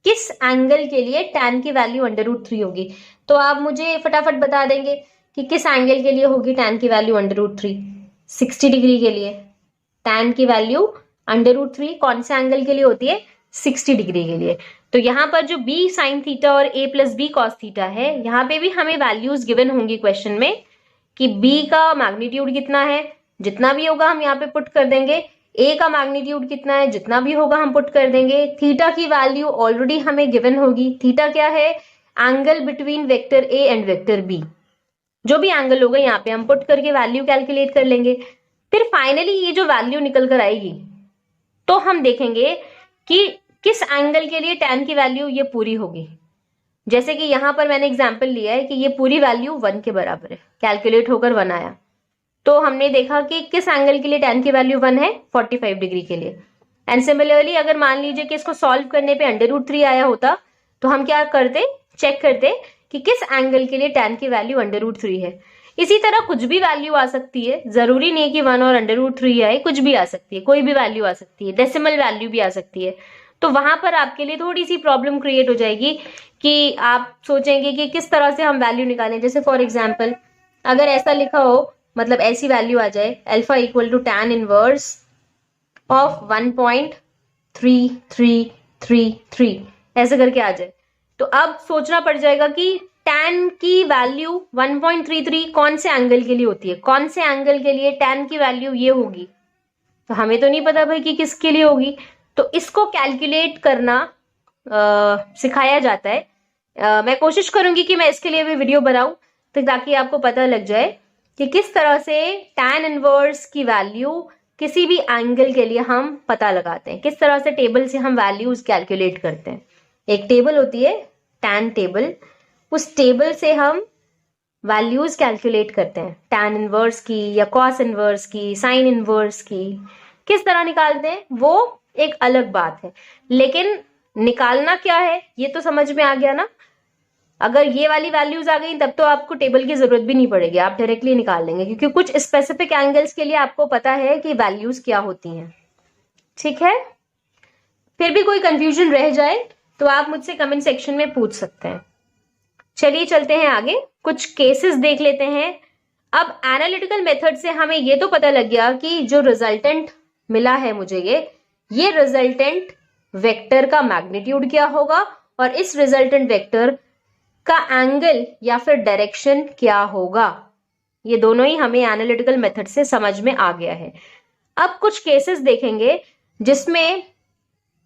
किस एंगल के लिए tan की वैल्यू √3 होगी, तो आप मुझे फटाफट बता देंगे कि किस एंगल के लिए होगी tan की वैल्यू √3। 60 डिग्री के लिए tan की वैल्यू √3 कौन से एंगल के लिए होती है, 60 डिग्री के लिए। तो यहाँ पर जो b साइन थीटा और a plus B cos theta है, यहाँ पे भी हमें वैल्यूज गिवन होंगी क्वेश्चन में कि b का मैग्नीट्यूड कितना है, जितना भी होगा हम यहाँ पे पुट कर देंगे। a का मैग्नीट्यूड कितना है, जितना भी होगा हम पुट कर देंगे। थीटा की वैल्यू ऑलरेडी हमें गिवन होगी। थीटा क्या है, angle between vector a and vector b। जो भी एंगल होगा यहाँ पे हम पुट करके वैल्यू कैलकुलेट कर लेंगे। फिर फाइनली ये जो वैल्यू निकल कर आएगी तो हम देखेंगे कि किस एंगल के लिए tan की वैल्यू ये पूरी होगी। जैसे कि यहाँ पर मैंने एग्जाम्पल लिया है कि ये पूरी वैल्यू 1 के बराबर है, कैलकुलेट होकर 1 आया, तो हमने देखा कि किस एंगल के लिए tan की वैल्यू 1 है, 45 डिग्री के लिए। एंड सिमिलरली अगर मान लीजिए कि इसको सॉल्व करने पे √3 आया होता तो हम क्या करते, चेक करते कि किस एंगल के लिए tan की वैल्यू √3 है। इसी तरह कुछ भी वैल्यू आ सकती है, जरूरी नहीं है कि 1 और √3 आए, कुछ भी आ सकती है, कोई भी वैल्यू आ सकती है, डेसिमल वैल्यू भी आ सकती है। तो वहां पर आपके लिए थोड़ी सी प्रॉब्लम क्रिएट हो जाएगी कि आप सोचेंगे कि किस तरह से हम वैल्यू निकालें। जैसे फॉर एग्जाम्पल अगर ऐसा लिखा हो, मतलब ऐसी वैल्यू आ जाए alpha equal to tan inverse of 1.3333, ऐसे करके आ जाए, तो अब सोचना पड़ जाएगा कि tan की वैल्यू 1.33 कौन से एंगल के लिए होती है, कौन से एंगल के लिए tan की वैल्यू ये होगी। तो हमें तो नहीं पता भाई कि किसके लिए होगी, तो इसको कैलकुलेट करना सिखाया जाता है। मैं कोशिश करूंगी कि मैं इसके लिए भी वीडियो बनाऊं तो ताकि आपको पता लग जाए कि किस तरह से tan इनवर्स की वैल्यू किसी भी एंगल के लिए हम पता लगाते हैं, किस तरह से टेबल से हम वैल्यूज कैलकुलेट करते हैं। एक टेबल होती है tan टेबल, उस टेबल से हम वैल्यूज कैलकुलेट करते हैं, tan इनवर्स की या cos इनवर्स की, sin इनवर्स की। किस तरह निकालते हैं वो एक अलग बात है, लेकिन निकालना क्या है ये तो समझ में आ गया ना। अगर ये वाली वैल्यूज आ गई तब तो आपको टेबल की जरूरत भी नहीं पड़ेगी, आप डायरेक्टली निकाल लेंगे, क्योंकि कुछ स्पेसिफिक एंगल्स के लिए आपको पता है कि वैल्यूज क्या होती हैं। ठीक है, फिर भी कोई कंफ्यूजन रह जाए तो आप मुझसे कमेंट सेक्शन में पूछ सकते हैं। चलिए चलते हैं आगे, कुछ केसेस देख लेते हैं। अब एनालिटिकल मेथड से हमें ये तो पता लग गया कि जो रिजल्टेंट मिला है मुझे ये रिजल्टेंट वेक्टर का मैग्नीट्यूड क्या होगा और इस रिजल्टेंट वेक्टर का एंगल या फिर डायरेक्शन क्या होगा। ये दोनों ही हमें एनालिटिकल मेथड से समझ में आ गया है। अब कुछ केसेस देखेंगे जिसमें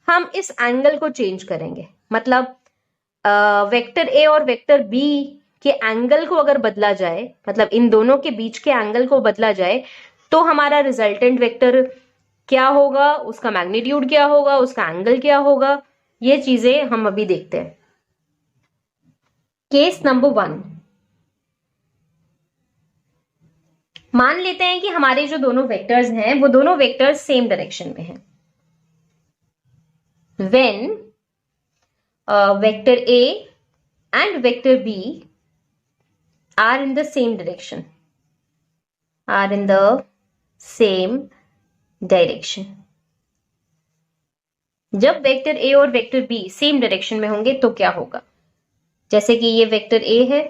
हम इस एंगल को चेंज करेंगे, मतलब वेक्टर ए और वेक्टर बी के एंगल को अगर बदला जाए, मतलब इन दोनों के बीच के एंगल को बदला जाए, तो हमारा रिजल्टेंट वेक्टर क्या होगा, उसका मैग्नीट्यूड क्या होगा, उसका एंगल क्या होगा, ये चीजें हम अभी देखते हैं। केस नंबर 1, मान लेते हैं कि हमारे जो दोनों वेक्टर्स हैं वो दोनों वेक्टर्स सेम डायरेक्शन में हैं। When vector A and vector B are in the same direction, are in the same direction. जब वेक्टर ए और वेक्टर बी सेम डायरेक्शन में होंगे तो क्या होगा, जैसे कि ये वेक्टर ए है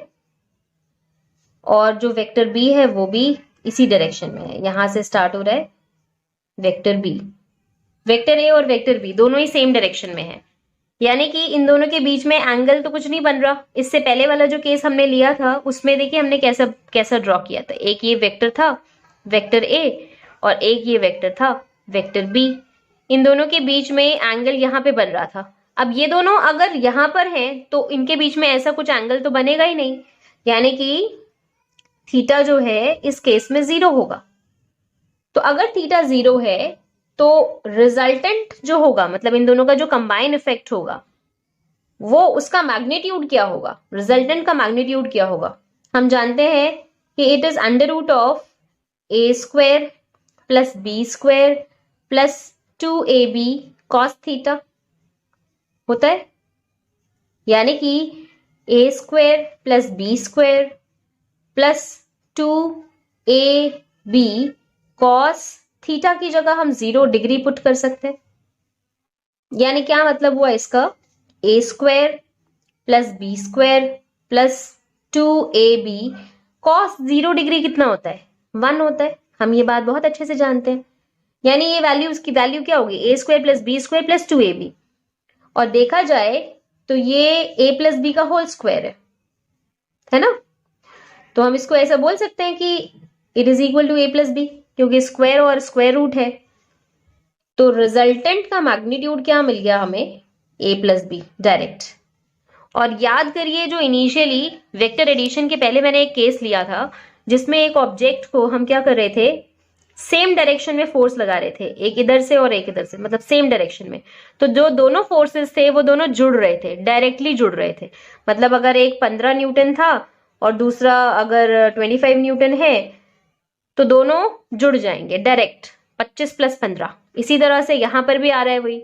और जो वेक्टर बी है वो भी इसी डायरेक्शन में है, यहां से स्टार्ट हो रहा है वेक्टर बी। वेक्टर ए और वेक्टर बी दोनों ही सेम डायरेक्शन में है, यानी कि इन दोनों के बीच में एंगल तो कुछ नहीं बन रहा। इससे पहले वाला जो केस हमने लिया था उसमें देखिए हमने कैसा ड्रॉ किया था, एक ये वेक्टर था वेक्टर ए और एक ये वेक्टर था वेक्टर बी। इन दोनों के बीच में एंगल यहाँ पे बन रहा था। अब ये दोनों अगर यहाँ पर हैं तो इनके बीच में ऐसा कुछ एंगल तो बनेगा ही नहीं, यानी कि थीटा जो है इस केस में 0 होगा। तो अगर थीटा 0 है तो रिजल्टेंट जो होगा, मतलब इन दोनों का जो कंबाइन इफेक्ट होगा, वो उसका मैग्नीट्यूड क्या होगा, रिजल्टेंट का मैग्नीट्यूड क्या होगा। हम जानते हैं कि it is under root of A square plus B square plus 2ab cos theta होता है, यानी कि A square plus B square plus 2ab cos theta की जगह हम 0 डिग्री पुट कर सकते हैं। यानी क्या मतलब हुआ इसका, A square plus B square plus 2ab cos 0 degree कितना होता है, 1 होता है। हम ये बात बहुत अच्छे से जानते हैं, यानी ये वैल्यू, उसकी वैल्यू क्या होगी, A square plus B square plus 2ab। और देखा जाए तो ये a प्लस बी का होल स्क्वायर है ना, तो हम इसको ऐसा बोल सकते हैं कि it is equal to a plus B, क्योंकि स्क्वायर और स्क्वायर रूट है। तो रिजल्टेंट का मैग्नीट्यूड क्या मिल गया हमें, a प्लस बी डायरेक्ट। और याद करिए जो इनिशियली वेक्टर एडिशन के पहले मैंने एक केस लिया था जिसमें एक ऑब्जेक्ट को हम क्या कर रहे थे, सेम डायरेक्शन में फोर्स लगा रहे थे, एक इधर से और एक इधर से, मतलब सेम डायरेक्शन में। तो जो दोनों फोर्सेस थे वो दोनों जुड़ रहे थे, डायरेक्टली जुड़ रहे थे। मतलब अगर एक 15 न्यूटन था और दूसरा अगर 25 न्यूटन है तो दोनों जुड़ जाएंगे डायरेक्ट, 25 प्लस 15। इसी तरह से यहां पर भी आ रहा है वही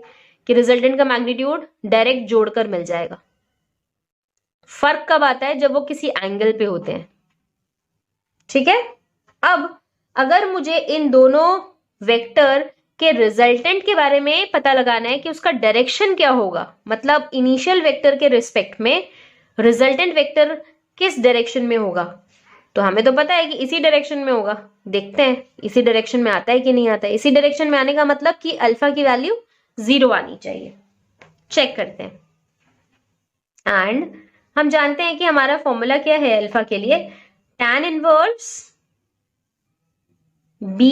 कि रिजल्टेंट का मैग्नीट्यूड डायरेक्ट जोड़कर मिल जाएगा। फर्क कब आता है, जब वो किसी एंगल पे होते हैं। ठीक है, अब अगर मुझे इन दोनों वेक्टर के रिजल्टेंट के बारे में पता लगाना है कि उसका डायरेक्शन क्या होगा, मतलब इनिशियल वेक्टर के रिस्पेक्ट में रिजल्टेंट वेक्टर किस डायरेक्शन में होगा, तो हमें तो पता है कि इसी डायरेक्शन में होगा। देखते हैं इसी डायरेक्शन में आता है कि नहीं आता है। इसी डायरेक्शन में आने का मतलब कि अल्फा की वैल्यू 0 आनी चाहिए। चेक करते हैं, एंड हम जानते हैं कि हमारा फॉर्मूला क्या है अल्फा के लिए, tan inverse b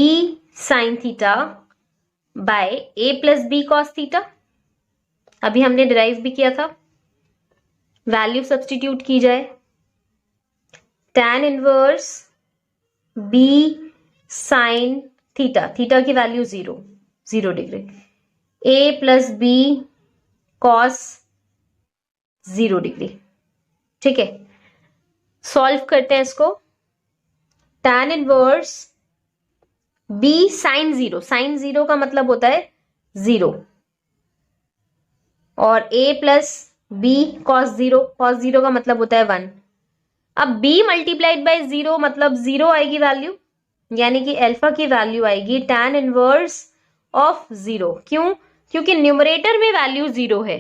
sin theta by a plus B cos theta. अभी हमने डिराइव भी किया था, वैल्यू सब्स्टिट्यूट की जाए, tan inverse b sin theta, theta की value 0 degree, a plus B cos 0 degree. ठीक है, सॉल्व करते हैं इसको। tan inverse b sine 0, sine 0 का मतलब होता है 0, और a plus B cos 0, cos 0 का मतलब होता है 1। अब b मल्टीप्लाइड बाय 0 मतलब 0 आएगी वैल्यू, यानी कि अल्फा की वैल्यू आएगी tan इनवर्स ऑफ 0। क्यों, क्योंकि न्यूमरेटर में वैल्यू 0 है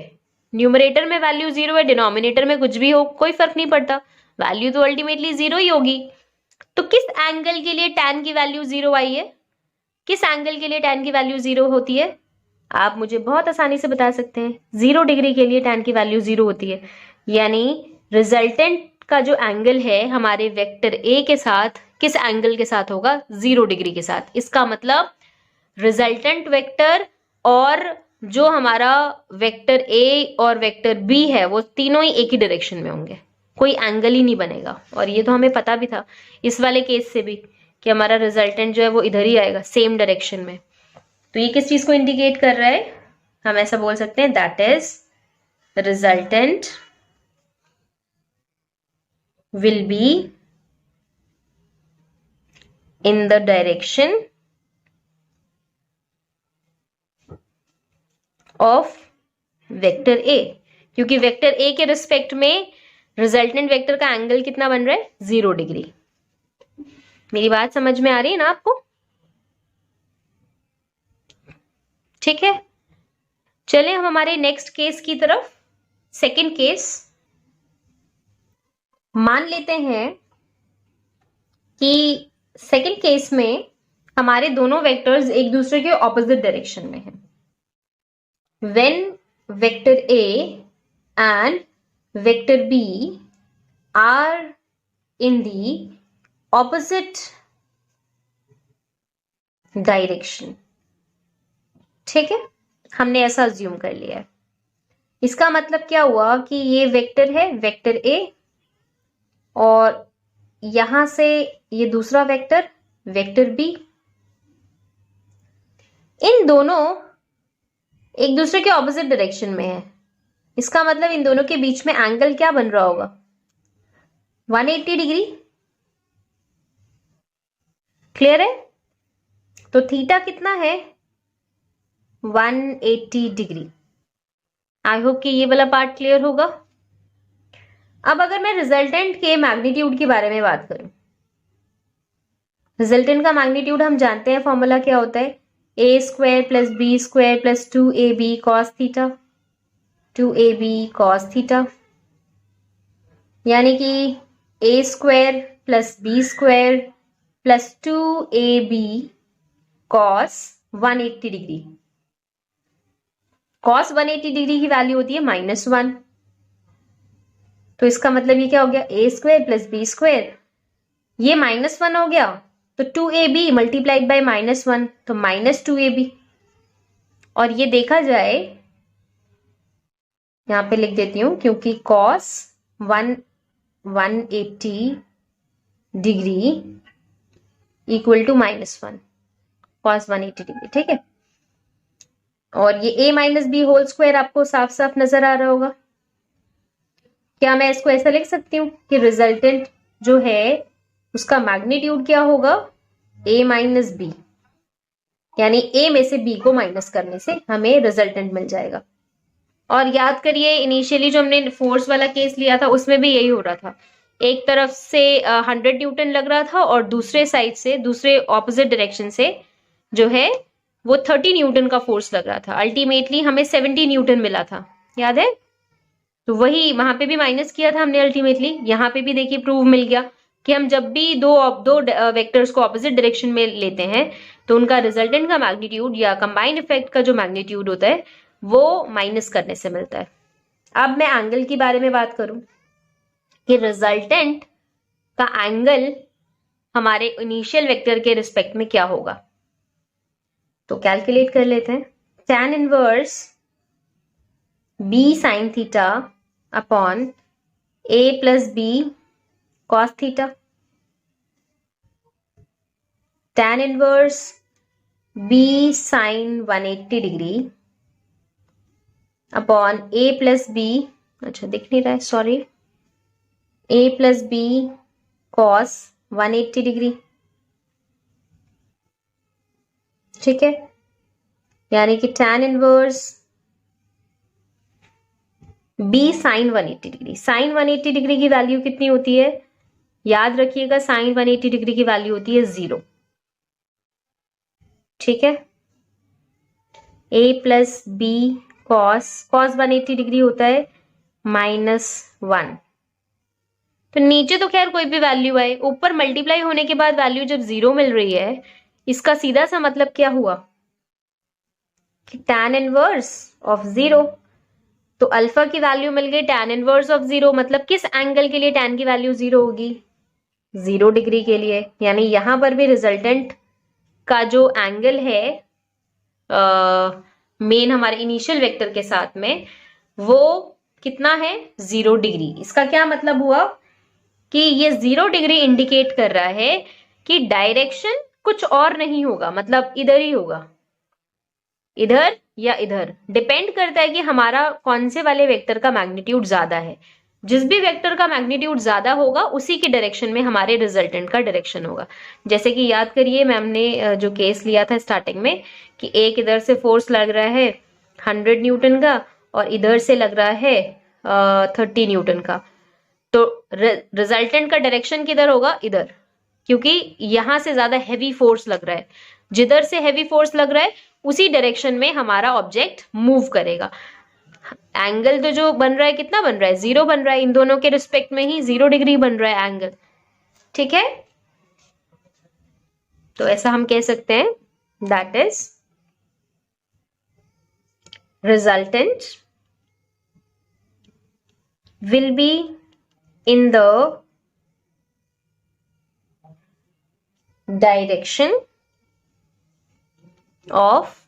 न्यूमरेटर में वैल्यू 0 है, डिनोमिनेटर में कुछ भी हो कोई फर्क नहीं पड़ता, वैल्यू तो अल्टीमेटली 0 ही होगी। तो किस एंगल के लिए tan की वैल्यू 0 आई है? किस एंगल के लिए tan की वैल्यू 0 होती है? आप मुझे बहुत आसानी से बता सकते हैं। 0 डिग्री के लिए tan की वैल्यू 0 होती है, यानी रिजल्टेंट का जो एंगल है हमारे वेक्टर ए के साथ किस एंगल के साथ होगा? 0 डिग्री के साथ। इसका मतलब रिजल्टेंट वेक्टर और जो हमारा वेक्टर ए और वेक्टर बी है वो तीनों ही एक ही डायरेक्शन में होंगे, कोई एंगल ही नहीं बनेगा। और ये तो हमें पता भी था इस वाले केस से भी कि हमारा रिजल्टेंट जो है वो इधर ही आएगा, सेम डायरेक्शन में। तो ये किस चीज को इंडिकेट कर रहा है? हम ऐसा बोल सकते हैं that is resultant will be in the direction of vector A, क्योंकि वेक्टर ए के रिस्पेक्ट में रिजल्टेंट वेक्टर का एंगल कितना बन रहा है? 0 डिग्री। मेरी बात समझ में आ रही है ना आपको? ठीक है, चले हम हमारे नेक्स्ट केस की तरफ। सेकंड केस, मान लेते हैं कि सेकंड केस में हमारे दोनों वेक्टर्स एक दूसरे के ऑपोजिट डायरेक्शन में हैं। When vector A and vector B are in the opposite direction. ठीक है, हमने ऐसा अज्यूम कर लिया है। इसका मतलब क्या हुआ कि ये वेक्टर है वेक्टर ए, और यहां से ये दूसरा वेक्टर वेक्टर बी, इन दोनों एक दूसरे के ऑपोजिट डायरेक्शन में है। इसका मतलब इन दोनों के बीच में एंगल क्या बन रहा होगा? 180 डिग्री। क्लियर है? तो थीटा कितना है? 180 डिग्री। आई होप कि ये वाला पार्ट क्लियर होगा। अब अगर मैं रिजल्टेंट के मैग्नीट्यूड के बारे में बात करूं, रिजल्टेंट का मैग्नीट्यूड हम जानते हैं, फॉर्मूला क्या होता है? A square plus B square plus 2ab cos theta, 2ab cos theta, यानी कि A square plus B square plus 2ab cos 180 degree. Cos 180 degree की वैल्यू होती है -1, तो इसका मतलब ये क्या हो गया? A square plus B square, ये -1 हो गया, तो 2ab मल्टीप्लाइड बाय -1 तो -2ab। और ये देखा जाए, यहां पे लिख देती हूं, क्योंकि cos 180 degree equal to -1, cos 180 degree. ठीक है, और ये a minus B whole square आपको साफ साफ नजर आ रहा होगा। क्या मैं इसको ऐसा लिख सकती हूँ कि रिजल्टेंट जो है उसका मैग्नीट्यूड क्या होगा? a माइनस बी, यानी a में से b को माइनस करने से हमें रिजल्टेंट मिल जाएगा। और याद करिए इनिशियली जो हमने फोर्स वाला केस लिया था उसमें भी यही हो रहा था, एक तरफ से 100 न्यूटन लग रहा था और दूसरे साइड से, दूसरे ऑपोजिट डायरेक्शन से जो है वो 30 न्यूटन का फोर्स लग रहा था। अल्टीमेटली हमें 70 न्यूटन मिला था, याद है? तो वही वहां पे भी माइनस किया था हमने अल्टीमेटली, यहाँ पे भी देखिए प्रूव मिल गया कि हम जब भी दो वेक्टर्स को ऑपोजिट डायरेक्शन में लेते हैं तो उनका रिजल्टेंट का मैग्नीट्यूड या कंबाइंड इफेक्ट का जो मैग्नीट्यूड होता है वो माइनस करने से मिलता है। अब मैं एंगल के बारे में बात करूं कि रिजल्टेंट का एंगल हमारे इनिशियल वेक्टर के रिस्पेक्ट में क्या होगा, तो कैलकुलेट कर लेते हैं। tan inverse b sin theta upon a plus b cos theta, tan inverse b sin 180 degree upon a plus b, अच्छा दिख नहीं रहा है, sorry, a plus b cos 180 degree. ठीक है, यानी कि tan inverse b sin 180 degree. sin 180 degree की वैल्यू कितनी होती है? याद रखिएगा, sin 180 डिग्री की वैल्यू होती है 0। ठीक है, a plus B cos 180 degree होता है -1। तो नीचे तो खैर कोई भी वैल्यू आए, ऊपर मल्टीप्लाई होने के बाद वैल्यू जब 0 मिल रही है, इसका सीधा सा मतलब क्या हुआ कि tan इनवर्स ऑफ 0। तो अल्फा की वैल्यू मिल गई tan इनवर्स ऑफ 0, मतलब किस एंगल के लिए tan की वैल्यू 0 होगी? 0 डिग्री के लिए। यानी यहां पर भी रिजल्टेंट का जो एंगल है मेन हमारे इनिशियल वेक्टर के साथ में, वो कितना है? 0 डिग्री। इसका क्या मतलब हुआ कि ये 0 डिग्री इंडिकेट कर रहा है कि डायरेक्शन कुछ और नहीं होगा, मतलब इधर ही होगा, इधर या इधर। डिपेंड करता है कि हमारा कौन से वाले वेक्टर का मैग्नीट्यूड ज्यादा है। जिस भी वेक्टर का मैग्नीट्यूड ज्यादा होगा उसी के डायरेक्शन में हमारे रिजल्टेंट का डायरेक्शन होगा। जैसे कि याद करिए मैम ने जो केस लिया था स्टार्टिंग में कि एक इधर से फोर्स लग रहा है 100 न्यूटन का और इधर से लग रहा है 30 न्यूटन का, तो रिजल्टेंट का डायरेक्शन किधर होगा? इधर, क्योंकि यहां से ज्यादा हैवी फोर्स लग रहा है। जिधर से हैवी फोर्स लग रहा है उसी डायरेक्शन में हमारा ऑब्जेक्ट मूव करेगा। एंगल तो जो बन रहा है कितना बन रहा है? 0 बन रहा है। इन दोनों के रिस्पेक्ट में ही 0 डिग्री बन रहा है एंगल। ठीक है, तो ऐसा हम कह सकते हैं that is resultant will be in the direction of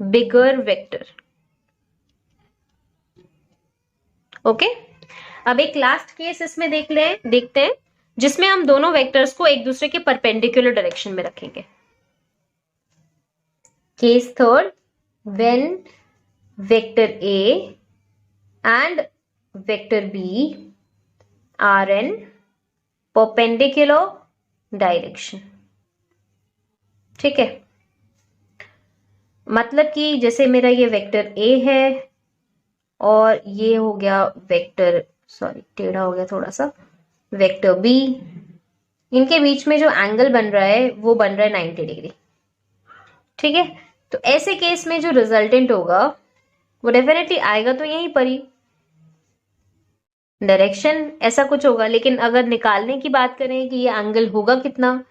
bigger vector. Okay, अब एक लास्ट केस इसमें देखते हैं जिसमें हम दोनों वेक्टर्स को एक दूसरे के परपेंडिकुलर डायरेक्शन में रखेंगे। Case third, when vector A and vector B are in perpendicular direction. ठीक है, मतलब कि जैसे मेरा ये वेक्टर ए है और ये हो गया वेक्टर, सॉरी टेढ़ा हो गया थोड़ा सा, वेक्टर बी। इनके बीच में जो एंगल बन रहा है वो बन रहा है 90 डिग्री। ठीक है, तो ऐसे केस में जो रिजल्टेंट होगा वो डेफिनेटली आएगा तो यहीं पर ही, डायरेक्शन ऐसा कुछ होगा। लेकिन अगर निकालने की बात करें कि ये एंगल होगा कितना,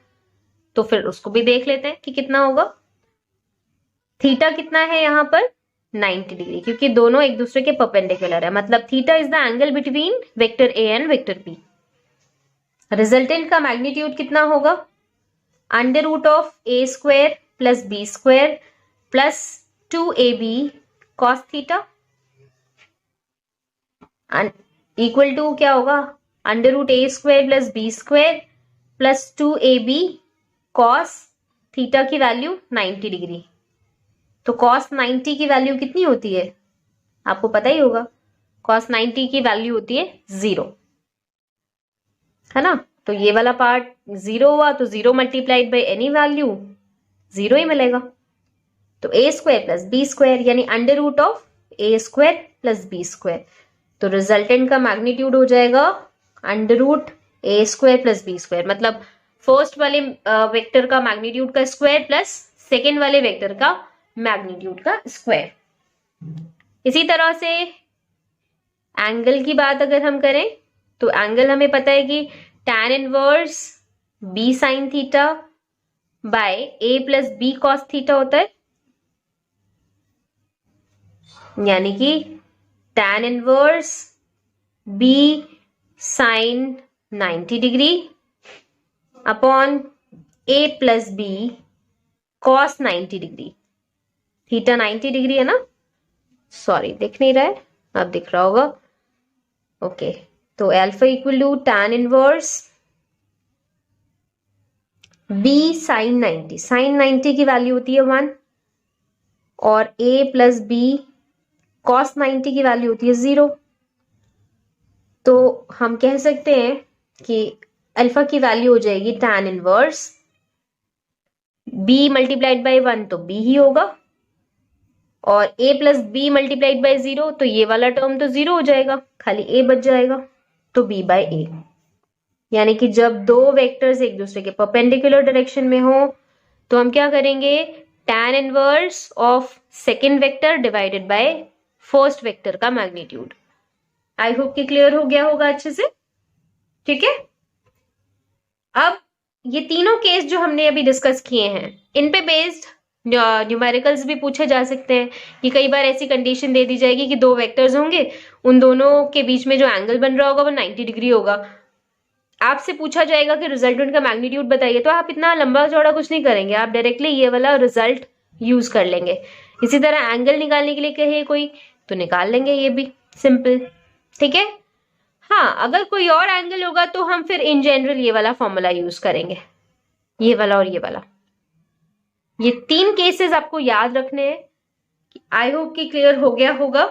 तो फिर उसको भी देख लेते हैं कि कितना होगा। थीटा कितना है यहाँ पर? 90 डिग्री, क्योंकि दोनों एक दूसरे के परपेंडिकुलर है। मतलब theta is the angle between vector A and vector B. Resultant का मैग्नीट्यूड कितना होगा? Under root of A square plus B square plus 2ab cos theta equal to क्या होगा? Under root A square plus B square plus 2ab cos theta की वैल्यू 90 डिग्री। तो cos 90 की वैल्यू कितनी होती है? आपको पता ही होगा, cos 90 की वैल्यू होती है 0, है ना। तो ये वाला पार्ट 0 हुआ तो 0 मल्टीप्लाइड बाई एनी वैल्यू 0 ही मिलेगा। तो A square plus B square यानी under root of A square plus B square. तो रिजल्टेंट का मैग्नीट्यूड हो जाएगा under root A square plus B square, मतलब फर्स्ट वाले वेक्टर का मैग्नीट्यूड का स्क्वायर प्लस सेकेंड वाले वेक्टर का मैग्नीट्यूड का स्क्वायर। इसी तरह से एंगल की बात अगर हम करें तो एंगल हमें पता है कि tan inverse b sine theta by a plus B cos theta होता है, यानी कि tan inverse b sine 90 degree upon a plus B cos 90 degree. Theta 90 degree है ना, सॉरी दिख नहीं रहा है, अब दिख रहा होगा। ओके, तो alpha equal to tan inverse b sine 90, sine 90 की वैल्यू होती है 1 और a प्लस बी कॉस 90 की वैल्यू होती है 0। तो हम कह सकते हैं कि अल्फा की वैल्यू हो जाएगी tan inverse b multiplied by 1 तो b ही होगा और a plus B multiplied by 0, तो ये वाला टर्म तो 0 हो जाएगा, खाली a बच जाएगा, तो b बाई a। यानी कि जब दो वेक्टर्स एक दूसरे के परपेंडिकुलर डायरेक्शन में हो तो हम क्या करेंगे? tan inverse of second vector divided by first vector का मैग्नीट्यूड। आई होप कि क्लियर हो गया होगा अच्छे से। ठीक है, अब ये तीनों केस जो हमने अभी डिस्कस किए हैं, इन पे बेस्ड न्यूमेरिकल्स भी पूछे जा सकते हैं कि कई बार ऐसी कंडीशन दे दी जाएगी कि दो वेक्टर्स होंगे, उन दोनों के बीच में जो एंगल बन रहा होगा वो 90 डिग्री होगा। आपसे पूछा जाएगा कि रिजल्टेंट का मैग्नीट्यूड बताइए, तो आप इतना लंबा चौड़ा कुछ नहीं करेंगे, आप डायरेक्टली ये वाला रिजल्ट यूज कर लेंगे। इसी तरह एंगल निकालने के लिए कहे कोई तो निकाल लेंगे, ये भी सिंपल। ठीक है, हाँ अगर कोई और एंगल होगा तो हम फिर इन जनरल ये वाला फॉर्मूला यूज करेंगे, ये वाला और ये वाला। ये तीन केसेस आपको याद रखने हैं। आई होप कि क्लियर हो गया होगा।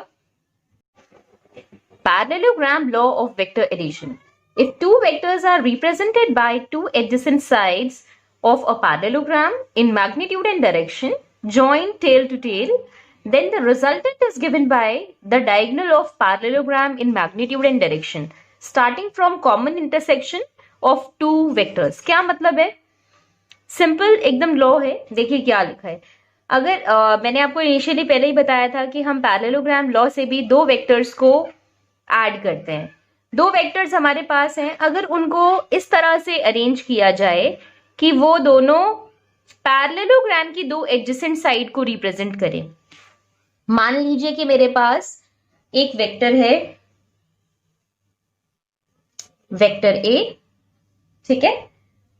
Parallelogram law of vector addition. If two vectors are represented by two adjacent sides of a parallelogram in magnitude and direction, joined tail to tail, then the resultant is given by the diagonal of parallelogram in magnitude and direction, starting from common intersection of two vectors. क्या मतलब है? सिंपल एकदम लॉ है। देखिए क्या लिखा है। अगर मैंने आपको इनिशियली पहले ही बताया था कि हम पैरेललोग्राम लॉ से भी दो वेक्टर्स को ऐड करते हैं। दो वेक्टर्स हमारे पास हैं, अगर उनको इस तरह से अरेंज किया जाए कि वो दोनों पैरेललोग्राम की दो एडजेसेंट साइड को रिप्रेजेंट करें। मान लीजिए कि मेरे पास एक वेक्टर है, वेक्टर ए, ठीक है।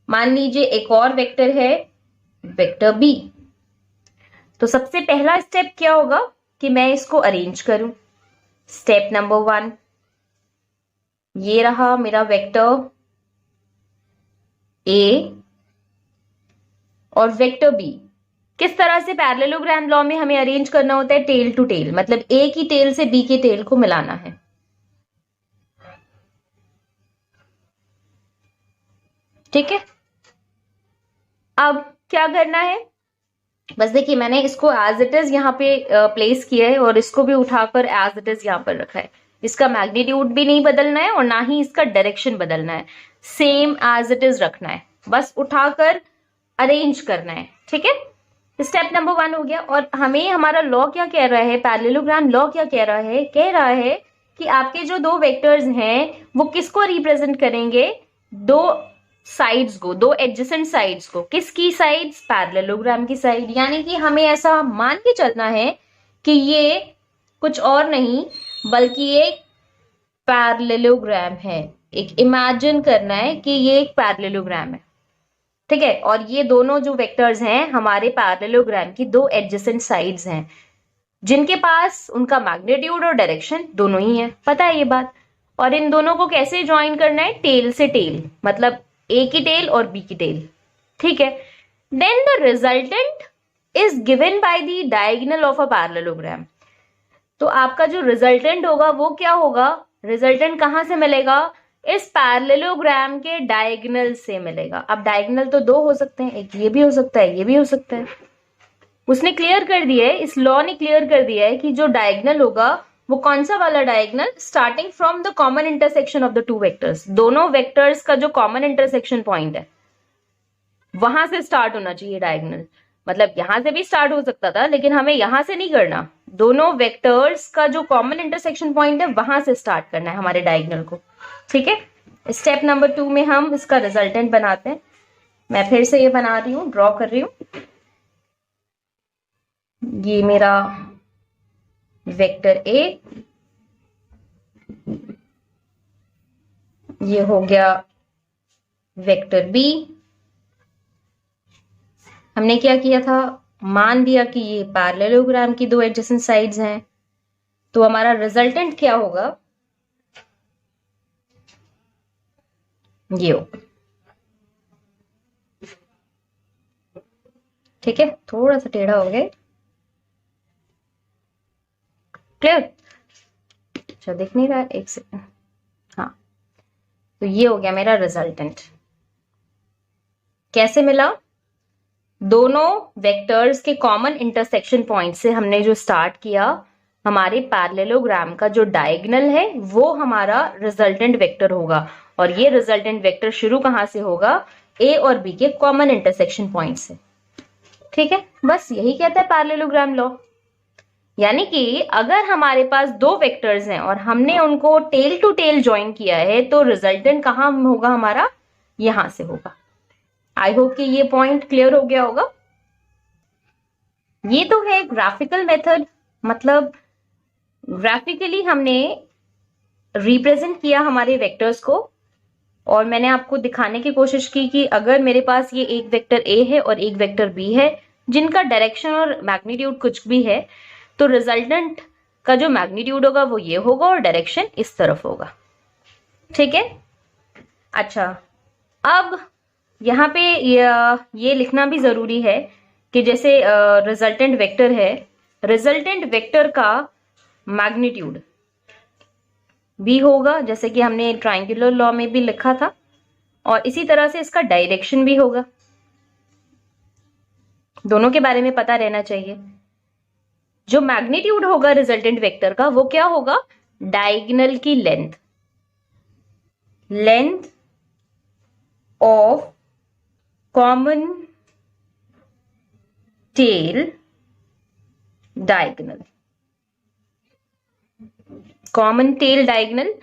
मान लीजिए एक और वेक्टर है, वेक्टर बी। तो सबसे पहला स्टेप क्या होगा कि मैं इसको अरेंज करूं। स्टेप नंबर 1, ये रहा मेरा वेक्टर ए और वेक्टर बी। किस तरह से पैरेललोग्राम लॉ में हमें अरेंज करना होता है? टेल टू टेल, मतलब ए की टेल से बी के टेल को मिलाना है। ठीक है, अब क्या करना है? बस देखिए मैंने इसको एज इट इज यहाँ पे प्लेस किया है और इसको भी उठाकर एज इट इज यहाँ पर रखा है। इसका मैग्नीट्यूड भी नहीं बदलना है और ना ही इसका डायरेक्शन बदलना है, सेम एज इट इज रखना है, बस उठाकर अरेंज करना है। ठीक है, स्टेप नंबर 1 हो गया। और हमें हमारा लॉ क्या कह रहा है? पैरेललोग्राम लॉ क्या कह रहा है? कह रहा है कि आपके जो दो वेक्टर्स हैं वो किसको रिप्रेजेंट करेंगे? दो साइड्स को, दो एडजेसेंट साइड्स को। किसकी साइड्स? पैरेललोग्राम की साइड। यानी कि हमें ऐसा मान के चलना है कि ये कुछ और नहीं बल्कि एक पैरेललोग्राम है। एक इमेजिन करना है कि ये एक पैरेललोग्राम है, ठीक है। और ये दोनों जो वेक्टर्स हैं हमारे पैरेललोग्राम की दो एडजेसेंट साइड्स हैं, जिनके पास उनका मैग्नीट्यूड और डायरेक्शन दोनों ही है, पता है ये बात। और इन दोनों को कैसे ज्वाइन करना है? टेल से टेल, मतलब ए की टेल और बी की टेल। ठीक है, then the resultant is given by the diagonal of a parallelogram. तो आपका जो रिजल्टेंट होगा वो क्या होगा? रिजल्टेंट कहां से मिलेगा? इस पैरेललोग्राम के डायगोनल से मिलेगा। अब डायगोनल तो दो हो सकते हैं, एक ये भी हो सकता है, ये भी हो सकता है। उसने क्लियर कर दिया है, इस लॉ ने क्लियर कर दिया है कि जो डायगोनल होगा वो कौन सा वाला diagonal? Starting from the common intersection of the two vectors. दोनों वेक्टर्स का जो कॉमन इंटरसेक्शन पॉइंट है वहां से स्टार्ट होना चाहिए डायगोनल। मतलब यहां से भी स्टार्ट हो सकता था, लेकिन हमें यहां से नहीं करना। दोनों वेक्टर्स का जो कॉमन इंटरसेक्शन पॉइंट है वहां से स्टार्ट करना है हमारे डायगोनल को। ठीक है, स्टेप नंबर 2 में हम इसका रिजल्टेंट बनाते हैं। मैं फिर से ये बना रही हूं, ड्रॉ कर रही हूं। ये मेरा वेक्टर ए, ये हो गया वेक्टर बी। हमने क्या किया था? मान दिया कि ये पैरेललोग्राम की दो एडजेसेंट साइड्स हैं, तो हमारा रिजल्टेंट क्या होगा? ये होगा। ठीक है, थोड़ा सा टेढ़ा हो गया, क्लियर? अच्छा दिख नहीं रहा है, एक सेकंड। हाँ, तो ये हो गया मेरा रिजल्टेंट। कैसे मिला? दोनों वेक्टर्स के कॉमन इंटरसेक्शन पॉइंट से हमने जो स्टार्ट किया, हमारे पैरेललोग्राम का जो डायगोनल है वो हमारा रिजल्टेंट वेक्टर होगा। और ये रिजल्टेंट वेक्टर शुरू कहां से होगा? ए और बी के कॉमन इंटरसेक्शन पॉइंट से। ठीक है, बस यही कहता है पैरेललोग्राम लॉ। यानी कि अगर हमारे पास दो वेक्टर्स हैं और हमने उनको टेल टू टेल ज्वाइन किया है तो रिजल्टेंट कहां होगा हमारा, यहां से होगा। आई होप कि ये पॉइंट क्लियर हो गया होगा। ये तो है ग्राफिकल मेथड, मतलब ग्राफिकली हमने रिप्रेजेंट किया हमारे वेक्टर्स को, और मैंने आपको दिखाने की कोशिश की कि अगर मेरे पास ये एक वेक्टर ए है और एक वेक्टर बी है जिनका डायरेक्शन और मैग्नीट्यूड कुछ भी है, तो रिजल्टेंट का जो मैग्नीट्यूड होगा वो ये होगा और डायरेक्शन इस तरफ होगा। ठीक है। अच्छा, अब यहाँ पे ये लिखना भी जरूरी है कि जैसे रिजल्टेंट वेक्टर है, रिजल्टेंट वेक्टर का मैग्नीट्यूड भी होगा, जैसे कि हमने ट्रायंगुलर लॉ में भी लिखा था, और इसी तरह से इसका डायरेक्शन भी होगा। दोनों के बारे में पता रहना चाहिए। जो मैग्नीट्यूड होगा रिजल्टेंट वेक्टर का वो क्या होगा, डायगोनल की length of common tail diagonal. Common tail diagonal,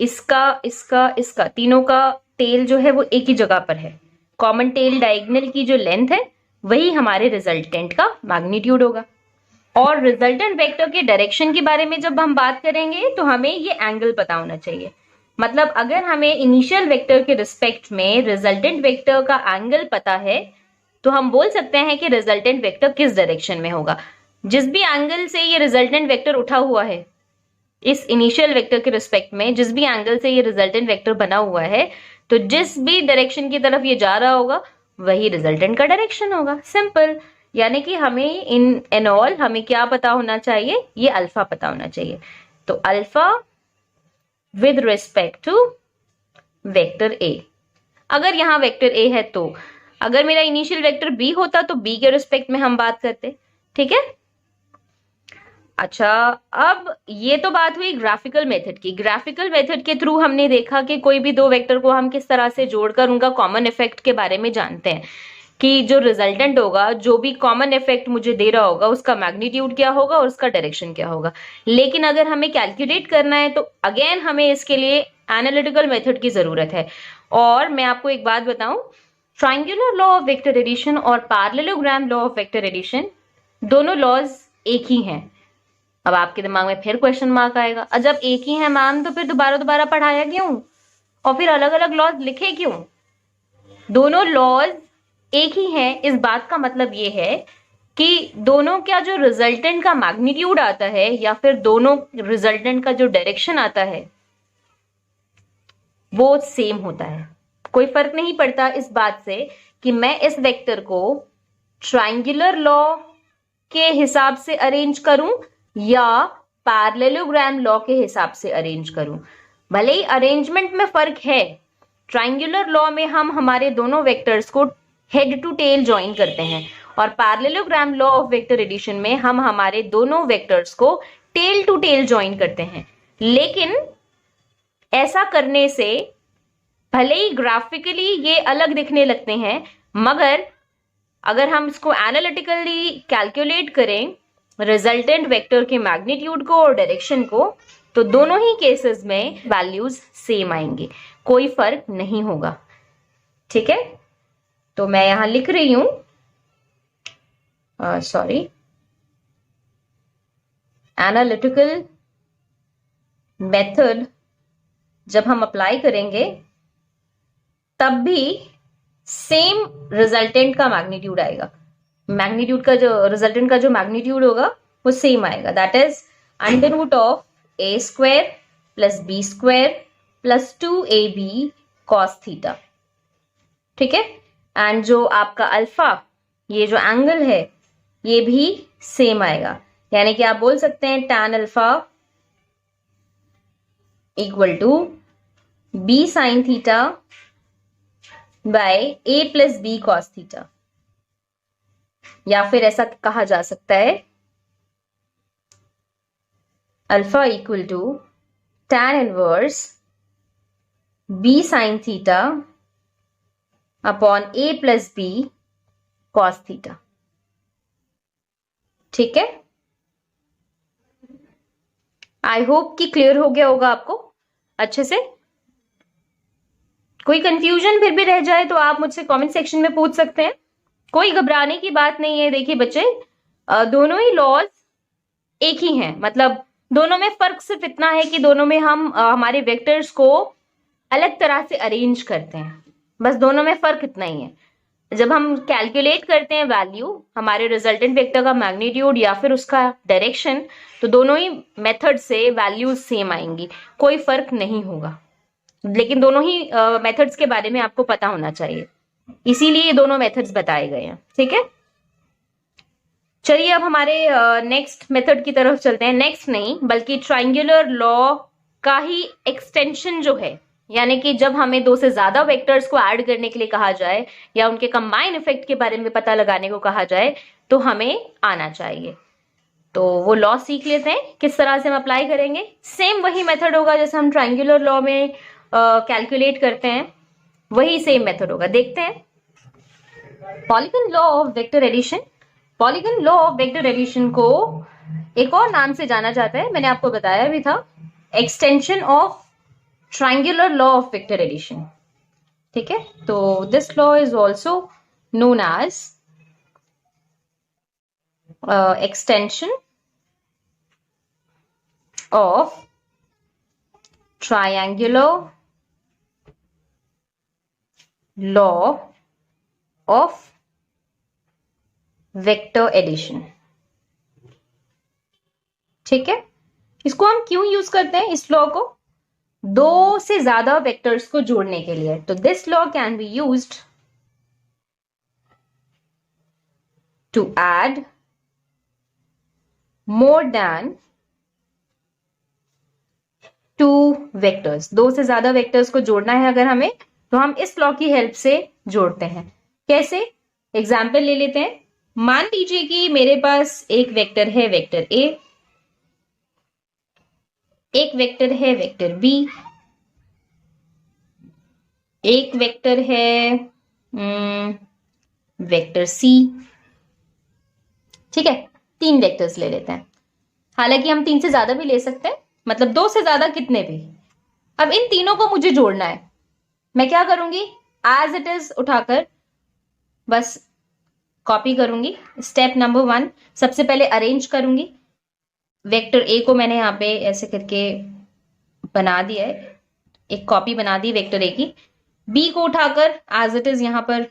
इसका तीनों का टेल जो है वो एक ही जगह पर है। कॉमन टेल डायगोनल की जो लेंथ है वही हमारे रिजल्टेंट का मैग्नीट्यूड होगा। और रिजल्टेंट वेक्टर के डायरेक्शन के बारे में जब हम बात करेंगे तो हमें ये एंगल पता होना चाहिए। मतलब अगर हमें इनिशियल वेक्टर के रिस्पेक्ट में रिजल्टेंट वेक्टर का एंगल पता है तो हम बोल सकते हैं कि रिजल्टेंट वेक्टर किस डायरेक्शन में होगा। जिस भी एंगल से ये रिजल्टेंट वेक्टर उठा हुआ है, इस इनिशियल वेक्टर के रिस्पेक्ट में जिस भी एंगल से ये रिजल्टेंट वेक्टर बना हुआ है, तो जिस भी डायरेक्शन की तरफ ये जा रहा होगा वही रिजल्टेंट का डायरेक्शन होगा। सिंपल। यानी कि हमें इन एन ऑल हमें क्या पता होना चाहिए, ये अल्फा पता होना चाहिए। तो alpha with respect to vector A. अगर यहां वेक्टर ए है तो अगर मेरा इनिशियल वेक्टर बी होता तो बी के रिस्पेक्ट में हम बात करते। ठीक है। अच्छा, अब ये तो बात हुई ग्राफिकल मेथड की। ग्राफिकल मेथड के थ्रू हमने देखा कि कोई भी दो वेक्टर को हम किस तरह से जोड़कर उनका कॉमन इफेक्ट के बारे में जानते हैं कि जो रिजल्टेंट होगा, जो भी कॉमन इफेक्ट मुझे दे रहा होगा, उसका मैग्नीट्यूड क्या होगा और उसका डायरेक्शन क्या होगा। लेकिन अगर हमें कैलकुलेट करना है तो अगेन हमें इसके लिए एनालिटिकल मेथड की जरूरत है। और मैं आपको एक बात बताऊं, triangular law of vector addition और parallelogram law of vector addition दोनों लॉज एक ही हैं। अब आपके दिमाग में फिर क्वेश्चन मार्क आएगा, जब एक ही है मैम तो फिर दोबारा दोबारा पढ़ाया क्यों और फिर अलग अलग लॉज लिखे क्यों। दोनों लॉज एक ही हैं, इस बात का मतलब ये है कि दोनों का जो रिजल्टेंट का मैग्नीट्यूड आता है या फिर दोनों रिजल्टेंट का जो डायरेक्शन आता है वो सेम होता है। कोई फर्क नहीं पड़ता इस बात से कि मैं इस वेक्टर को ट्रायंगुलर लॉ के हिसाब से अरेंज करूं या पैरेललोग्राम लॉ के हिसाब से अरेंज करूं। भले ही अरेंजमेंट में फर्क है, ट्रायंगुलर लॉ में हम हमारे दोनों वेक्टर्स को हेड टू टेल ज्वाइन करते हैं और parallelogram law of vector addition में हम हमारे दोनों वेक्टर्स को टेल टू टेल ज्वाइन करते हैं। लेकिन ऐसा करने से भले ही ग्राफिकली ये अलग दिखने लगते हैं, मगर अगर हम इसको एनालिटिकली कैलकुलेट करें रिजल्टेंट वेक्टर के मैग्नीट्यूड को और डायरेक्शन को, तो दोनों ही केसेस में वैल्यूज सेम आएंगे, कोई फर्क नहीं होगा। ठीक है। तो मैं यहां लिख रही हूं, सॉरी, एनालिटिकल मेथड जब हम अप्लाई करेंगे तब भी सेम रिजल्टेंट का मैग्नीट्यूड आएगा। मैग्नीट्यूड का जो रिजल्टेंट का जो मैग्नीट्यूड होगा वो सेम आएगा, that is under root of A square plus B square plus 2ab cos theta. ठीक है। एंड जो आपका अल्फा, ये जो एंगल है, ये भी सेम आएगा। यानी कि आप बोल सकते हैं tan alpha equal to b sin theta by a plus B cos theta, या फिर ऐसा कहा जा सकता है alpha equal to tan inverse b sin theta upon a plus B cos theta. ठीक है। आई होप कि क्लियर हो गया होगा आपको अच्छे से। कोई कंफ्यूजन फिर भी रह जाए तो आप मुझसे कमेंट सेक्शन में पूछ सकते हैं, कोई घबराने की बात नहीं है। देखिए बच्चे, दोनों ही लॉज एक ही हैं, मतलब दोनों में फर्क सिर्फ इतना है कि दोनों में हम हमारे वेक्टर्स को अलग तरह से अरेंज करते हैं, बस दोनों में फर्क इतना ही है। जब हम कैलकुलेट करते हैं वैल्यू, हमारे रिजल्टेंट वेक्टर का मैग्नीट्यूड या फिर उसका डायरेक्शन, तो दोनों ही मेथड से वैल्यूज सेम आएंगी, कोई फर्क नहीं होगा। लेकिन दोनों ही मेथड्स के बारे में आपको पता होना चाहिए, इसीलिए ये दोनों मेथड्स बताए गए हैं। ठीक है, चलिए अब हमारे नेक्स्ट मेथड की तरफ चलते हैं। नेक्स्ट नहीं बल्कि ट्राइंगुलर लॉ का ही एक्सटेंशन जो है, यानी कि जब हमें दो से ज्यादा वेक्टर्स को ऐड करने के लिए कहा जाए या उनके कंबाइन इफेक्ट के बारे में पता लगाने को कहा जाए तो हमें आना चाहिए। तो वो लॉ सीख लेते हैं, किस तरह से हम अप्लाई करेंगे। सेम वही मेथड होगा जैसे हम ट्राइंगुलर लॉ में कैलकुलेट करते हैं, वही सेम मेथड होगा। देखते हैं polygon law of vector addition. Polygon law of vector addition को एक और नाम से जाना जाता है, मैंने आपको बताया भी था, extension of triangular law of vector addition. ठीक है, तो this law is also known as extension of triangular law of vector addition। ठीक है, इसको हम क्यों यूज करते हैं इस लॉ को? दो से ज्यादा वेक्टर्स को जोड़ने के लिए। तो this law can be used to add more than two vectors. दो से ज्यादा वेक्टर्स को जोड़ना है अगर हमें, तो हम इस लॉ की हेल्प से जोड़ते हैं। कैसे? एग्जाम्पल ले लेते हैं। मान लीजिए कि मेरे पास एक वेक्टर है वेक्टर ए, एक वेक्टर है वेक्टर बी, एक वेक्टर है वेक्टर सी। ठीक है, तीन वेक्टर्स ले लेते हैं। हालांकि हम तीन से ज्यादा भी ले सकते हैं, मतलब दो से ज्यादा कितने भी। अब इन तीनों को मुझे जोड़ना है, मैं क्या करूंगी? एज इट इज उठाकर बस कॉपी करूंगी। स्टेप नंबर 1, सबसे पहले अरेंज करूंगी। वेक्टर ए को मैंने यहाँ पे ऐसे करके बना दिया है, एक कॉपी बना दी वेक्टर ए की। बी को उठाकर एज इट इज यहां पर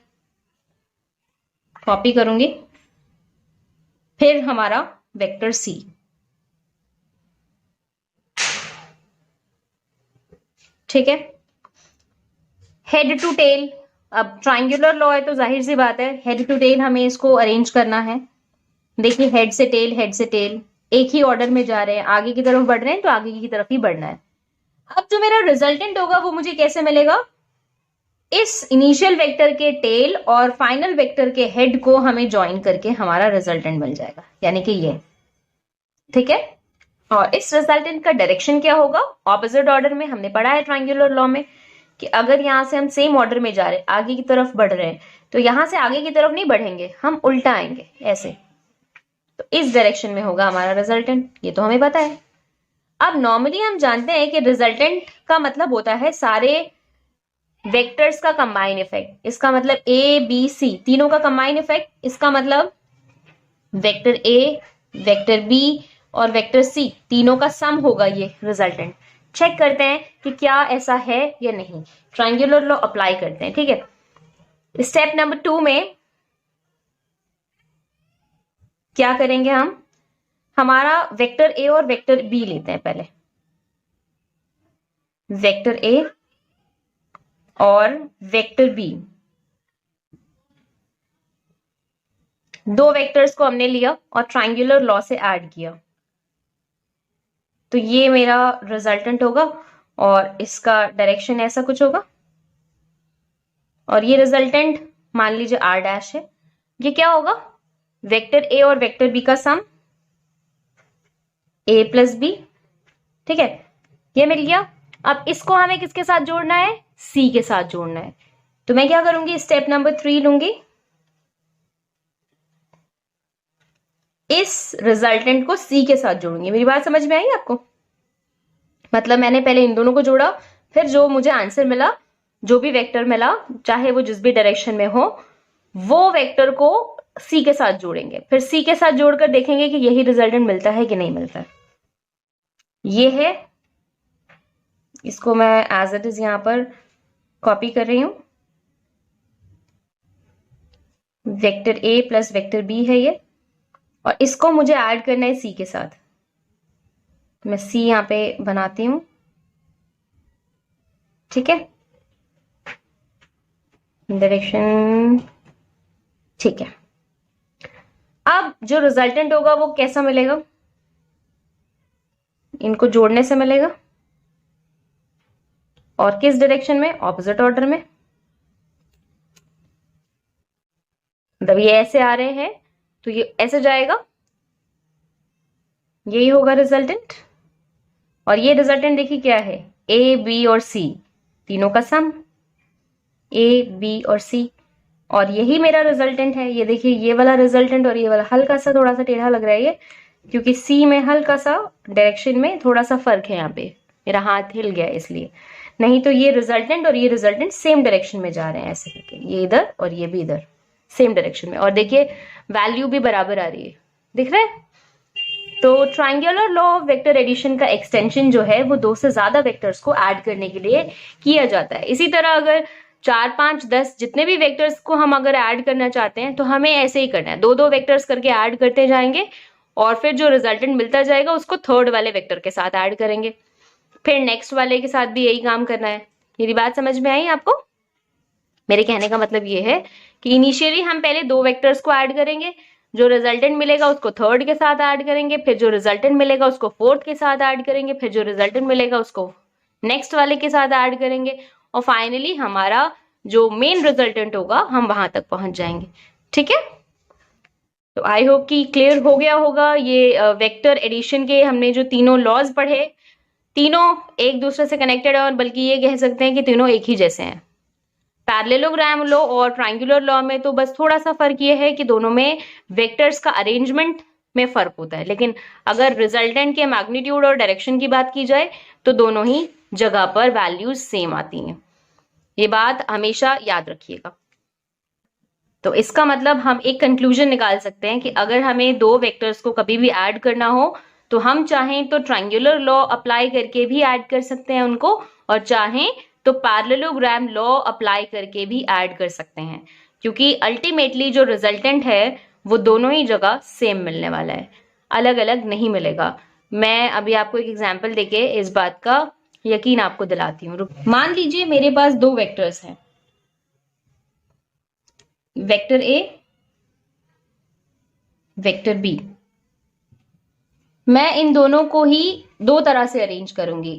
कॉपी करूंगी। फिर हमारा वेक्टर सी। ठीक है, हेड टू टेल। अब ट्राइंगुलर लॉ है तो जाहिर सी बात है हेड टू टेल हमें इसको अरेंज करना है। देखिए हेड से टेल एक ही ऑर्डर में जा रहे हैं, आगे की तरफ बढ़ रहे हैं तो आगे की तरफ ही बढ़ना है। अब जो मेरा रिजल्टेंट होगा वो मुझे कैसे मिलेगा? इस इनिशियल वेक्टर के टेल और फाइनल वेक्टर के हेड को हमें ज्वाइन करके हमारा रिजल्टेंट मिल जाएगा, यानी कि ये। ठीक है, और इस रिजल्टेंट का डायरेक्शन क्या होगा? ऑपोजिट ऑर्डर में। हमने पढ़ा है ट्राइंगुलर लॉ में कि अगर यहां से हम सेम ऑर्डर में जा रहे हैं, आगे की तरफ बढ़ रहे हैं, तो यहां से आगे की तरफ नहीं बढ़ेंगे, हम उल्टा आएंगे ऐसे। तो इस डायरेक्शन में होगा हमारा रिजल्टेंट, ये तो हमें पता है। अब नॉर्मली हम जानते हैं कि रिजल्टेंट का मतलब होता है सारे वेक्टर्स का कंबाइन इफेक्ट। इसका मतलब ए बी सी तीनों का कंबाइन इफेक्ट। इसका मतलब वेक्टर ए, वेक्टर बी और वेक्टर सी तीनों का सम होगा ये रिजल्टेंट। चेक करते हैं कि क्या ऐसा है या नहीं। ट्राइंगुलर लॉ अप्लाई करते हैं। ठीक है, स्टेप नंबर 2 में क्या करेंगे हम? हमारा वेक्टर ए और वेक्टर बी लेते हैं पहले। वेक्टर ए और वेक्टर बी, दो वेक्टर्स को हमने लिया और ट्राइंगुलर लॉ से ऐड किया, तो ये मेरा रिजल्टेंट होगा और इसका डायरेक्शन ऐसा कुछ होगा। और ये रिजल्टेंट मान लीजिए आर डैश है। ये क्या होगा? वेक्टर ए और वेक्टर बी का सम, ए प्लस बी। ठीक है, ये मिल गया। अब इसको हमें किसके साथ जोड़ना है? सी के साथ जोड़ना है। तो मैं क्या करूंगी? स्टेप नंबर 3 लूंगी, इस रिजल्टेंट को सी के साथ जोड़ूंगी। मेरी बात समझ में आई आपको? मतलब मैंने पहले इन दोनों को जोड़ा, फिर जो मुझे आंसर मिला, जो भी वेक्टर मिला, चाहे वो जिस भी डायरेक्शन में हो, वो वेक्टर को सी के साथ जोड़ेंगे, फिर सी के साथ जोड़कर देखेंगे कि यही रिजल्टेंट मिलता है कि नहीं मिलता है। ये है, इसको मैं एज इट इज यहां पर कॉपी कर रही हूं। Vector A plus vector B है ये, और इसको मुझे ऐड करना है सी के साथ। मैं सी यहां पे बनाती हूं, ठीक है, डायरेक्शन, ठीक है। अब जो रिजल्टेंट होगा वो कैसा मिलेगा, इनको जोड़ने से मिलेगा, और किस डायरेक्शन में, ऑपोजिट ऑर्डर में। मतलब ये ऐसे आ रहे हैं तो ये ऐसे जाएगा, यही होगा रिजल्टेंट। और ये रिजल्टेंट देखिए क्या है, ए बी और सी तीनों का सम, ए बी और सी, और यही मेरा रिजल्टेंट है। ये देखिए ये वाला रिजल्टेंट और ये वाला हल्का सा थोड़ा सा टेढ़ा लग रहा है ये, क्योंकि सी में हल्का सा डायरेक्शन में थोड़ा सा फर्क है, यहाँ पे मेरा हाथ हिल गया इसलिए, नहीं तो ये रिजल्टेंट और ये रिजल्टेंट सेम डायरेक्शन में जा रहे हैं ऐसे करके, ये इधर और ये भी इधर सेम डायरेक्शन में, और देखिए वैल्यू भी बराबर आ रही है, दिख रहा है। तो triangular law of vector addition का एक्सटेंशन जो है वो दो से ज्यादा वेक्टर्स को ऐड करने के लिए किया जाता है। इसी तरह अगर 4, 5, 10 जितने भी वेक्टर्स को हम अगर ऐड करना चाहते हैं तो हमें ऐसे ही करना है, दो दो वेक्टर्स करके ऐड करते जाएंगे, और फिर जो रिजल्टेंट मिलता जाएगा उसको थर्ड वाले वेक्टर के साथ ऐड करेंगे, फिर नेक्स्ट वाले के साथ भी यही काम करना है। मेरी बात समझ में आई आपको? मेरे कहने का मतलब ये है कि इनिशियली हम पहले दो वेक्टर्स को ऐड करेंगे, जो रिजल्टेंट मिलेगा उसको थर्ड के साथ ऐड करेंगे, फिर जो रिजल्टेंट मिलेगा उसको फोर्थ के साथ ऐड करेंगे, फिर जो रिजल्टेंट मिलेगा उसको नेक्स्ट वाले के साथ ऐड करेंगे, और फाइनली हमारा जो मेन रिजल्टेंट होगा हम वहां तक पहुंच जाएंगे। ठीक है, तो आई होप कि क्लियर हो गया होगा। ये वेक्टर एडिशन के हमने जो तीनों लॉज पढ़े, तीनों एक दूसरे से कनेक्टेड है, और बल्कि ये कह सकते हैं कि तीनों एक ही जैसे हैं। पैरेललोग्राम लॉ और ट्राइंगुलर लॉ में तो बस थोड़ा सा फर्क ये है कि दोनों में वेक्टर्स का अरेंजमेंट में फर्क होता है, लेकिन अगर रिजल्टेंट के मैग्नीट्यूड और डायरेक्शन की बात की जाए तो दोनों ही जगह पर वैल्यूज सेम आती हैं। ये बात हमेशा याद रखिएगा। तो इसका मतलब हम एक कंक्लूजन निकाल सकते हैं कि अगर हमें दो वेक्टर्स को कभी भी ऐड करना हो तो हम चाहें तो ट्राइंगुलर लॉ अप्लाई करके भी ऐड कर सकते हैं उनको, और चाहें तो पैरेललोग्राम लॉ अप्लाई करके भी ऐड कर सकते हैं, क्योंकि अल्टीमेटली जो रिजल्टेंट है वो दोनों ही जगह सेम मिलने वाला है, अलग अलग नहीं मिलेगा। मैं अभी आपको एक एग्जांपल देके इस बात का यकीन आपको दिलाती हूँ। मान लीजिए मेरे पास दो वेक्टर्स हैं, वेक्टर ए, वेक्टर बी। मैं इन दोनों को ही दो तरह से अरेंज करूंगी।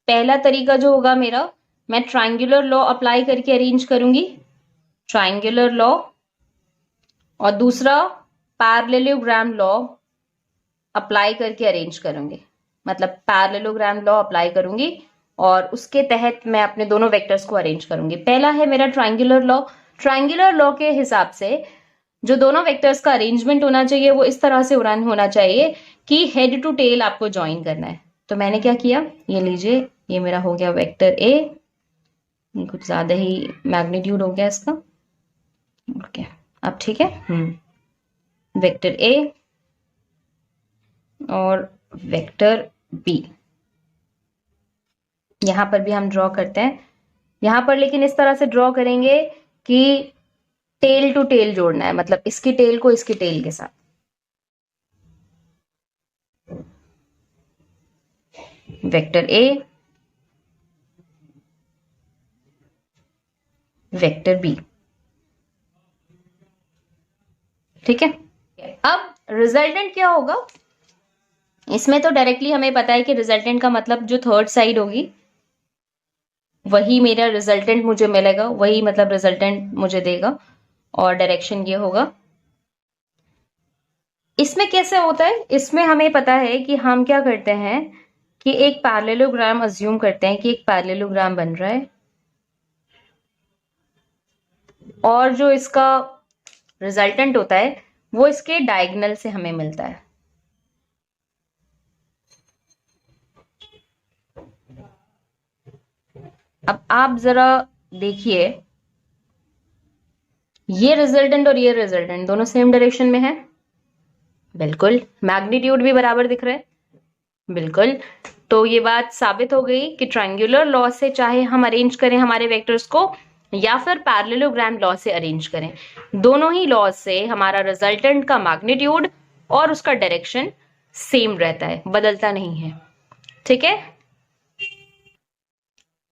पहला तरीका जो होगा मेरा, मैं ट्राइंगुलर लॉ अप्लाई करके अरेंज करूंगी, ट्राइंगुलर लॉ, और दूसरा पैरेललोग्राम लॉ अप्लाई करके अरेंज करूंगी। मतलब पैरेललोग्राम लॉ अप्लाई करूंगी और उसके तहत मैं अपने दोनों वेक्टर्स को अरेंज करूंगी। पहला है मेरा ट्राइंगुलर लॉ। ट्राइंगुलर लॉ के हिसाब से जो दोनों वेक्टर्स का अरेंजमेंट होना चाहिए वो इस तरह से होना चाहिए कि हेड टू टेल आपको ज्वाइन करना है। तो मैंने क्या किया, ये लीजिए, ये मेरा हो गया वेक्टर ए, कुछ ज्यादा ही मैग्नीट्यूड हो गया इसका, ओके अब ठीक है। वेक्टर ए और वेक्टर बी, यहां पर भी हम ड्रॉ करते हैं। यहां पर लेकिन इस तरह से ड्रॉ करेंगे कि टेल टू टेल जोड़ना है, मतलब इसकी टेल को इसकी टेल के साथ। वेक्टर ए, वेक्टर बी, ठीक है। अब रिजल्टेंट क्या होगा, इसमें तो डायरेक्टली हमें पता है कि रिजल्टेंट का मतलब जो थर्ड साइड होगी वही मेरा रिजल्टेंट मुझे मिलेगा, वही मतलब रिजल्टेंट मुझे देगा, और डायरेक्शन ये होगा। इसमें कैसे होता है, इसमें हमें पता है कि हम क्या करते हैं कि एक पैरेललोग्राम अज्यूम करते हैं कि एक पैरेललोग्राम बन रहा है, और जो इसका रिजल्टेंट होता है वो इसके डायगोनल से हमें मिलता है। अब आप जरा देखिए, ये रिजल्टेंट और ये रिजल्टेंट दोनों सेम डायरेक्शन में है। बिल्कुल। मैग्नीट्यूड भी बराबर दिख रहे हैं। बिल्कुल। तो ये बात साबित हो गई कि ट्रायंगुलर लॉ से चाहे हम अरेंज करें हमारे वेक्टर्स को या फिर पैरेललोग्राम लॉ से अरेंज करें, दोनों ही लॉ से हमारा रिजल्टेंट का मैग्नीट्यूड और उसका डायरेक्शन सेम रहता है, बदलता नहीं है। ठीक है।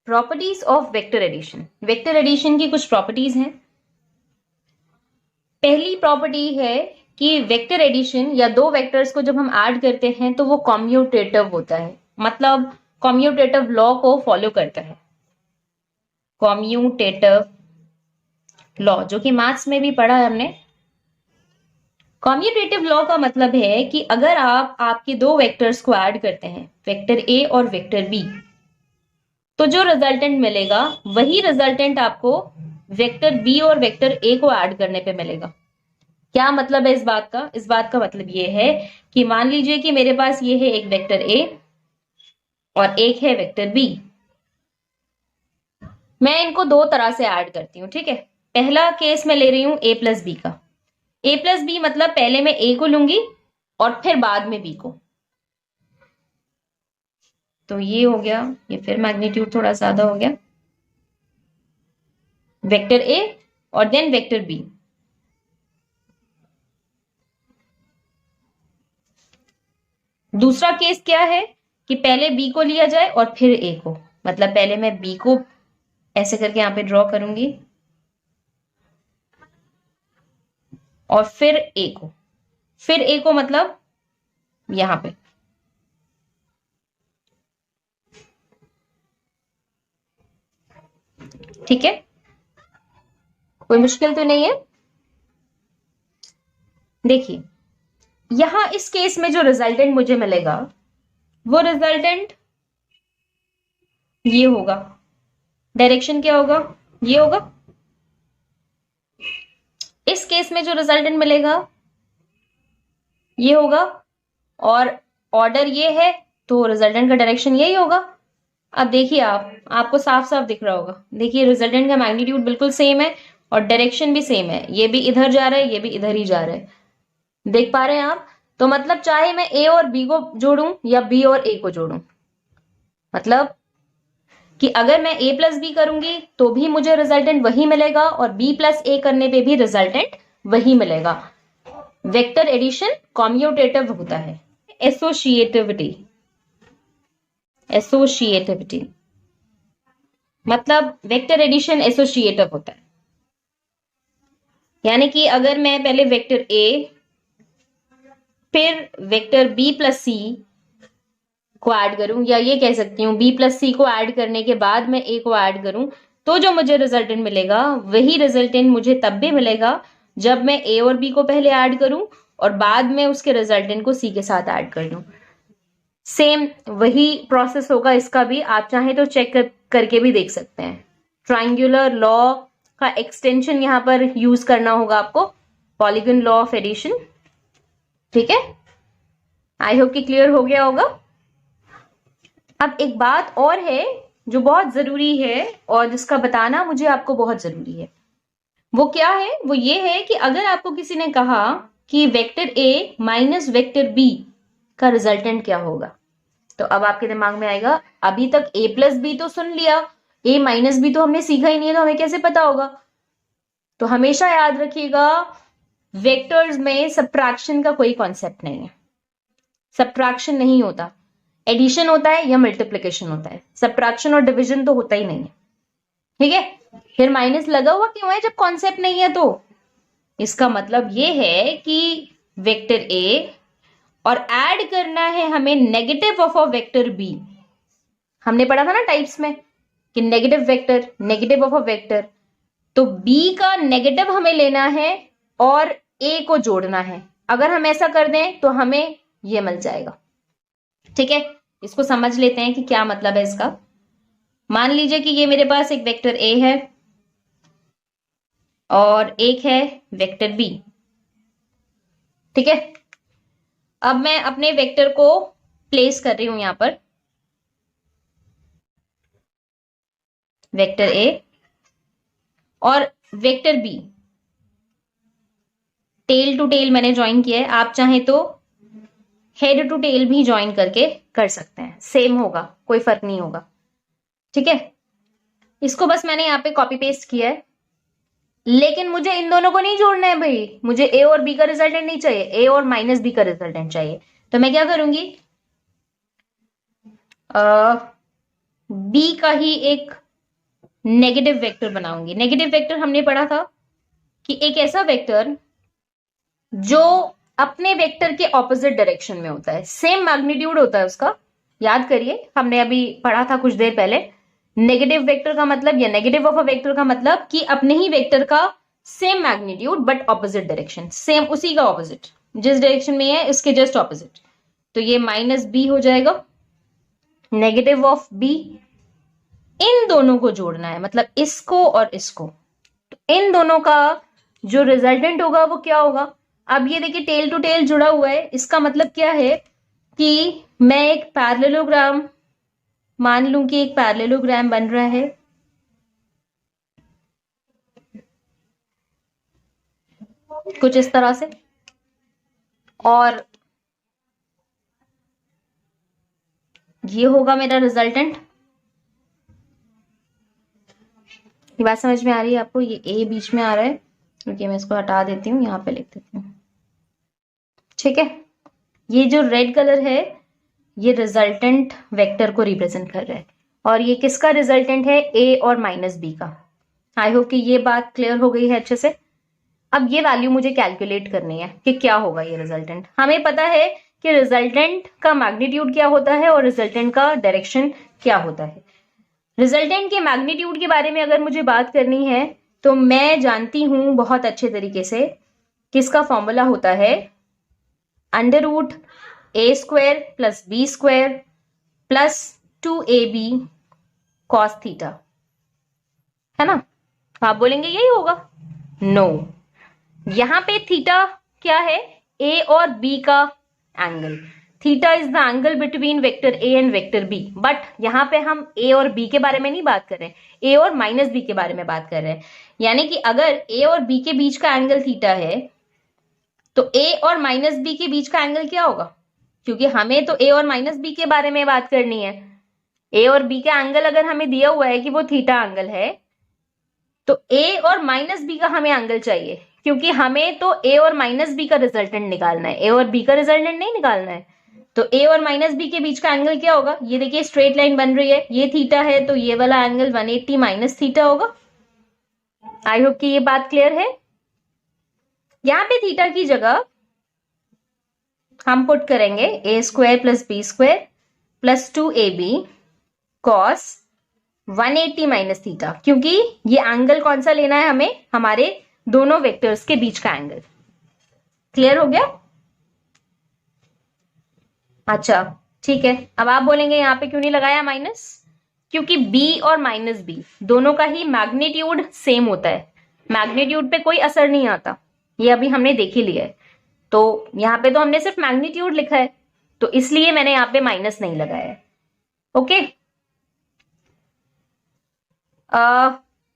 Properties of vector addition. Vector addition की कुछ प्रॉपर्टीज हैं। पहली प्रॉपर्टी है कि वेक्टर एडिशन या दो वेक्टर्स को जब हम ऐड करते हैं तो वो कॉम्यूटेटिव होता है, मतलब कॉम्यूटेटिव लॉ को फॉलो करता है। कॉम्यूटेटिव लॉ, जो कि मैथ्स में भी पढ़ा है हमने। कॉम्यूटेटिव लॉ का मतलब है कि अगर आप आपके दो वेक्टर्स को ऐड करते हैं, वेक्टर ए और वेक्टर बी, तो जो रिजल्टेंट मिलेगा वही रिजल्टेंट आपको वेक्टर बी और वेक्टर ए को ऐड करने पे मिलेगा। क्या मतलब है इस बात का? इस बात का मतलब ये है कि मान लीजिए कि मेरे पास ये है एक वेक्टर ए और एक है वेक्टर बी। मैं इनको दो तरह से ऐड करती हूँ, ठीक है। पहला केस मैं ले रही हूं ए प्लस बी का। ए प्लस बी मतलब पहले मैं ए को लूंगी और फिर बाद में बी को। तो ये हो गया, ये फिर मैग्नीट्यूड थोड़ा ज्यादा हो गया, वेक्टर ए और देन वेक्टर बी। दूसरा केस क्या है कि पहले बी को लिया जाए और फिर ए को, मतलब पहले मैं बी को ऐसे करके यहां पे ड्रॉ करूंगी और फिर ए को, फिर ए को मतलब यहां पे। ठीक है, कोई मुश्किल तो नहीं है। देखिए यहां इस केस में जो रिजल्टेंट मुझे मिलेगा वो रिजल्टेंट ये होगा। डायरेक्शन क्या होगा? ये होगा। इस केस में जो रिजल्टेंट मिलेगा ये होगा, और ऑर्डर ये है तो रिजल्टेंट का डायरेक्शन यही होगा। अब देखिए आपको साफ साफ दिख रहा होगा। देखिए रिजल्टेंट का मैग्नीट्यूड बिल्कुल सेम है और डायरेक्शन भी सेम है। ये भी इधर जा रहा है, ये भी इधर ही जा रहा है। देख पा रहे हैं आप? तो मतलब चाहे मैं ए और बी को जोड़ूं या बी और ए को जोड़ूं, मतलब कि अगर मैं ए प्लस बी करूंगी तो भी मुझे रिजल्टेंट वही मिलेगा और बी प्लस ए करने पे भी रिजल्टेंट वही मिलेगा। वेक्टर एडिशन कॉम्यूटेटिव होता है। एसोसिएटिविटी, एसोसिएटिविटी मतलब वेक्टर एडिशन एसोसिएटिव होता है। यानी कि अगर मैं पहले वेक्टर ए फिर वेक्टर बी प्लस सी को ऐड करूं, या ये कह सकती हूं बी प्लस सी को ऐड करने के बाद मैं ए को ऐड करूं, तो जो मुझे रिजल्टेंट मिलेगा वही रिजल्टेंट मुझे तब भी मिलेगा जब मैं ए और बी को पहले ऐड करूं और बाद में उसके रिजल्टेंट को सी के साथ ऐड कर दूं। सेम वही प्रोसेस होगा इसका भी। आप चाहें तो चेक करके भी देख सकते हैं। ट्रायंगुलर लॉ का एक्सटेंशन यहां पर यूज करना होगा आपको, पॉलीगन लॉ ऑफ एडिशन। ठीक है, आई होप कि क्लियर हो गया होगा। अब एक बात और है जो बहुत जरूरी है और जिसका बताना मुझे आपको बहुत जरूरी है। वो क्या है? वो ये है कि अगर आपको किसी ने कहा कि vector A minus vector B का रिजल्टेंट क्या होगा, तो अब आपके दिमाग में आएगा अभी तक ए प्लस बी तो सुन लिया, ए माइनस बी तो हमने सीखा ही नहीं है, तो हमें कैसे पता होगा? तो हमेशा याद रखिएगा वेक्टर्स में सबट्रैक्शन का कोई कॉन्सेप्ट नहीं है। सबट्रैक्शन नहीं होता, एडिशन होता है या मल्टीप्लिकेशन होता है। सबट्रैक्शन और डिवीजन तो होता ही नहीं है। ठीक है, फिर माइनस लगा हुआ क्यों है जब कॉन्सेप्ट नहीं है? तो इसका मतलब ये है कि वेक्टर ए और ऐड करना है हमें negative of a vector B. हमने पढ़ा था ना टाइप्स में कि negative vector, negative of a vector, तो बी का नेगेटिव हमें लेना है और ए को जोड़ना है। अगर हम ऐसा कर दें तो हमें ये मिल जाएगा। ठीक है, इसको समझ लेते हैं कि क्या मतलब है इसका। मान लीजिए कि ये मेरे पास एक वेक्टर ए है और एक है वेक्टर बी। ठीक है, अब मैं अपने वेक्टर को प्लेस कर रही हूं यहां पर। वेक्टर ए और vector B tail to tail मैंने ज्वाइन किया है, आप चाहें तो हेड टू टेल भी ज्वाइन करके कर सकते हैं, सेम होगा, कोई फर्क नहीं होगा। ठीक है, इसको बस मैंने यहाँ पे कॉपी पेस्ट किया है, लेकिन मुझे इन दोनों को नहीं जोड़ना है भाई, मुझे ए और बी का रिजल्टेंट नहीं चाहिए, ए और माइनस बी का रिजल्टेंट चाहिए। तो मैं क्या करूंगी, बी का ही एक नेगेटिव वेक्टर बनाऊंगी। नेगेटिव वेक्टर हमने पढ़ा था कि एक ऐसा वेक्टर जो अपने वेक्टर के ऑपोजिट डायरेक्शन में होता है, सेम मैग्नीट्यूड होता है उसका। याद करिए, हमने अभी पढ़ा था कुछ देर पहले, नेगेटिव वेक्टर का मतलब या नेगेटिव ऑफ अ वेक्टर का मतलब कि अपने ही वेक्टर का same magnitude but opposite direction, same उसी का ऑपोजिट, जिस डायरेक्शन में है उसके जस्ट ऑपोजिट। तो ये माइनस बी हो जाएगा, नेगेटिव ऑफ बी। इन दोनों को जोड़ना है, मतलब इसको और इसको, तो इन दोनों का जो रिजल्टेंट होगा वो क्या होगा। अब ये देखिए टेल टू टेल जुड़ा हुआ है, इसका मतलब क्या है कि मैं एक पैरेललोग्राम मान लूं कि एक पैरेललोग्राम बन रहा है, कुछ इस तरह से, और ये होगा मेरा रिजल्टेंट। ये बात समझ में आ रही है आपको, ये ए बीच में आ रहा है, क्योंकि मैं इसको हटा देती हूँ, यहाँ पे लिख देती हूँ। ठीक है, ये जो रेड कलर है ये रिजल्टेंट वेक्टर को रिप्रेजेंट कर रहा है, और ये किसका रिजल्टेंट है, ए और माइनस बी का। आई होप कि ये बात क्लियर हो गई है अच्छे से। अब ये वैल्यू मुझे कैलकुलेट करनी है कि क्या होगा ये रिजल्टेंट। हमें पता है कि रिजल्टेंट का मैग्नीट्यूड क्या होता है और रिजल्टेंट का डायरेक्शन क्या होता है। रिजल्टेंट के मैग्नीट्यूड के बारे में अगर मुझे बात करनी है तो मैं जानती हूं बहुत अच्छे तरीके से कि इसका फॉर्मूला होता है under root A square plus B square plus 2ab cos theta, है ना। आप बोलेंगे यही होगा, नो। यहां पे थीटा क्या है, ए और बी का angle. Theta is the angle between vector A and vector B, but यहां पे हम ए और बी के बारे में नहीं बात कर रहे हैं, ए और माइनस बी के बारे में बात कर रहे हैं। यानी कि अगर ए और बी के बीच का एंगल थीटा है तो ए और माइनस बी के बीच का एंगल क्या होगा, क्योंकि हमें तो ए और माइनस बी के बारे में बात करनी है। ए और बी का एंगल अगर हमें दिया हुआ है कि वो थीटा एंगल है, तो ए और माइनस बी का हमें एंगल चाहिए, क्योंकि हमें तो ए और माइनस बी का रिजल्टेंट निकालना है, ए और बी का रिजल्टेंट नहीं निकालना है। तो ए और माइनस बी के बीच का एंगल क्या होगा, ये देखिए स्ट्रेट लाइन बन रही है, ये थीटा है तो ये वाला एंगल 180 माइनस थीटा होगा। आई होप कि ये बात क्लियर है। यहां पे थीटा की जगह हम पुट करेंगे A square plus B square plus 2ab cos 180 minus theta, क्योंकि ये एंगल कौन सा लेना है हमें, हमारे दोनों वेक्टर्स के बीच का एंगल। क्लियर हो गया। अच्छा ठीक है, अब आप बोलेंगे यहां पे क्यों नहीं लगाया माइनस, क्योंकि b और माइनस b दोनों का ही मैग्नीट्यूड सेम होता है, मैग्नीट्यूड पे कोई असर नहीं आता, ये अभी हमने देख ही लिया है। तो यहाँ पे तो हमने सिर्फ मैग्नीट्यूड लिखा है, तो इसलिए मैंने यहाँ पे माइनस नहीं लगाया है। ओके,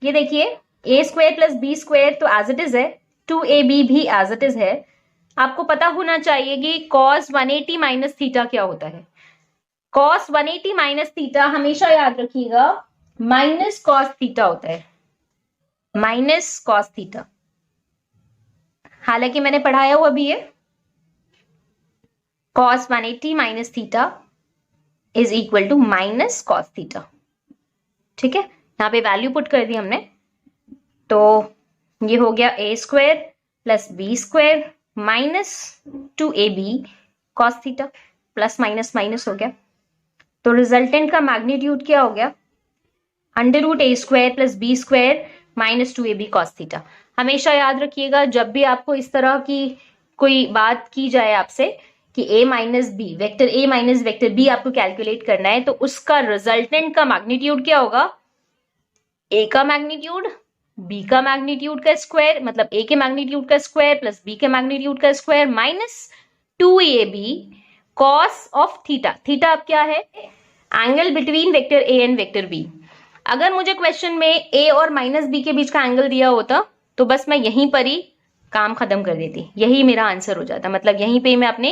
ये देखिए ए स्क्वायर प्लस बी स्क्वायर तो एज इट इज है, 2ab भी एज इट इज है। आपको पता होना चाहिए कि cos 180 माइनस थीटा क्या होता है। cos 180 माइनस थीटा हमेशा याद रखिएगा माइनस cos थीटा होता है, माइनस cos थीटा। हालांकि मैंने पढ़ाया हुआ भी है, cos 180 minus theta is equal to minus cos theta. ठीक है, यहाँ पे वैल्यू पुट कर दी हमने, तो ये हो गया A square plus B square minus 2ab cos theta, plus minus minus हो गया, तो रिजल्टेंट का मैग्नीट्यूड क्या हो गया, under root A square plus B square minus 2ab cos theta. हमेशा याद रखिएगा जब भी आपको इस तरह की कोई बात की जाए आपसे कि a minus B, vector a minus vector b आपको कैलकुलेट करना है, तो उसका रिजल्टेंट का मैग्नीट्यूड क्या होगा, a का मैग्नीट्यूड b का मैग्नीट्यूड का स्क्वायर, मतलब a के मैग्नीट्यूड का स्क्वायर प्लस b के मैग्नीट्यूड का square minus 2ab cos of theta. Theta अब क्या है, angle between vector a and vector b। अगर मुझे क्वेश्चन में ए और माइनस बी के बीच का एंगल दिया होता तो बस मैं यहीं पर ही काम खत्म कर देती, यही मेरा आंसर हो जाता। मतलब यहीं पे मैं अपने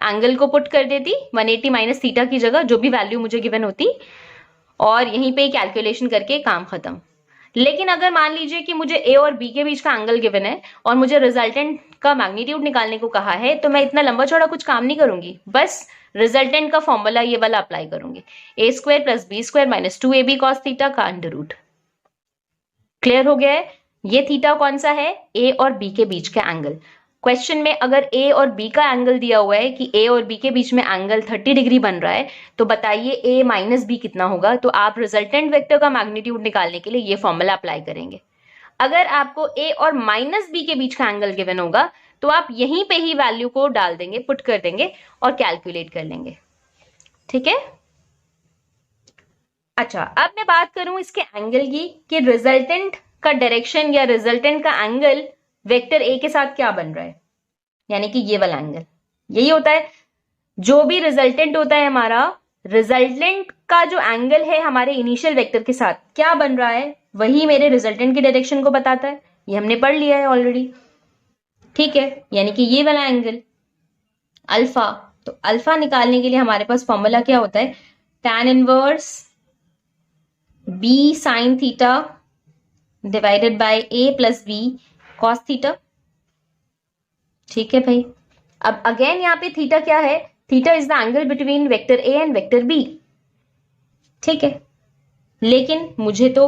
एंगल को पुट कर देती 180 माइनस थीटा की जगह, जो भी वैल्यू मुझे गिवन होती, और यहीं पे कैलकुलेशन करके काम खत्म। लेकिन अगर मान लीजिए कि मुझे ए और बी के बीच का एंगल गिवन है और मुझे रिजल्टेंट का मैग्नीट्यूड निकालने को कहा है, तो मैं इतना लंबा चौड़ा कुछ काम नहीं करूंगी, बस रिजल्टेंट का फॉर्मूला ये वाला अप्लाई करूंगी, A square plus B square minus 2ab cos theta का अंडर रूट। क्लियर हो गया है? ये थीटा कौन सा है? ए और बी के बीच का एंगल। क्वेश्चन में अगर ए और बी का एंगल दिया हुआ है कि ए और बी के बीच में एंगल 30 डिग्री बन रहा है, तो बताइए ए माइनस बी कितना होगा। तो आप रिजल्टेंट वेक्टर का मैग्नीट्यूड निकालने के लिए ये फॉर्मूला अप्लाई करेंगे। अगर आपको ए और माइनस बी के बीच का एंगल गिवन होगा तो आप यहीं पे ही वैल्यू को डाल देंगे, पुट कर देंगे और कैलकुलेट कर लेंगे। ठीक है? अच्छा, अब मैं बात करूं इसके एंगल की कि रिजल्टेंट का डायरेक्शन या रिजल्टेंट का एंगल वेक्टर ए के साथ क्या बन रहा है, यानी कि ये वाला एंगल। यही होता है, जो भी रिजल्टेंट होता है हमारा, रिजल्टेंट का जो एंगल है हमारे इनिशियल वेक्टर के साथ क्या बन रहा है, वही मेरे रिजल्टेंट की डायरेक्शन को बताता है। ये हमने पढ़ लिया है ऑलरेडी। ठीक है, यानी कि ये वाला एंगल अल्फा। तो अल्फा निकालने के लिए हमारे पास फॉर्मूला क्या होता है? tan inverse B sine theta divided by A plus B cos theta. ठीक है भाई। अब अगेन यहाँ पे थीटा क्या है? Theta is the angle between vector A and vector B. ठीक है, लेकिन मुझे तो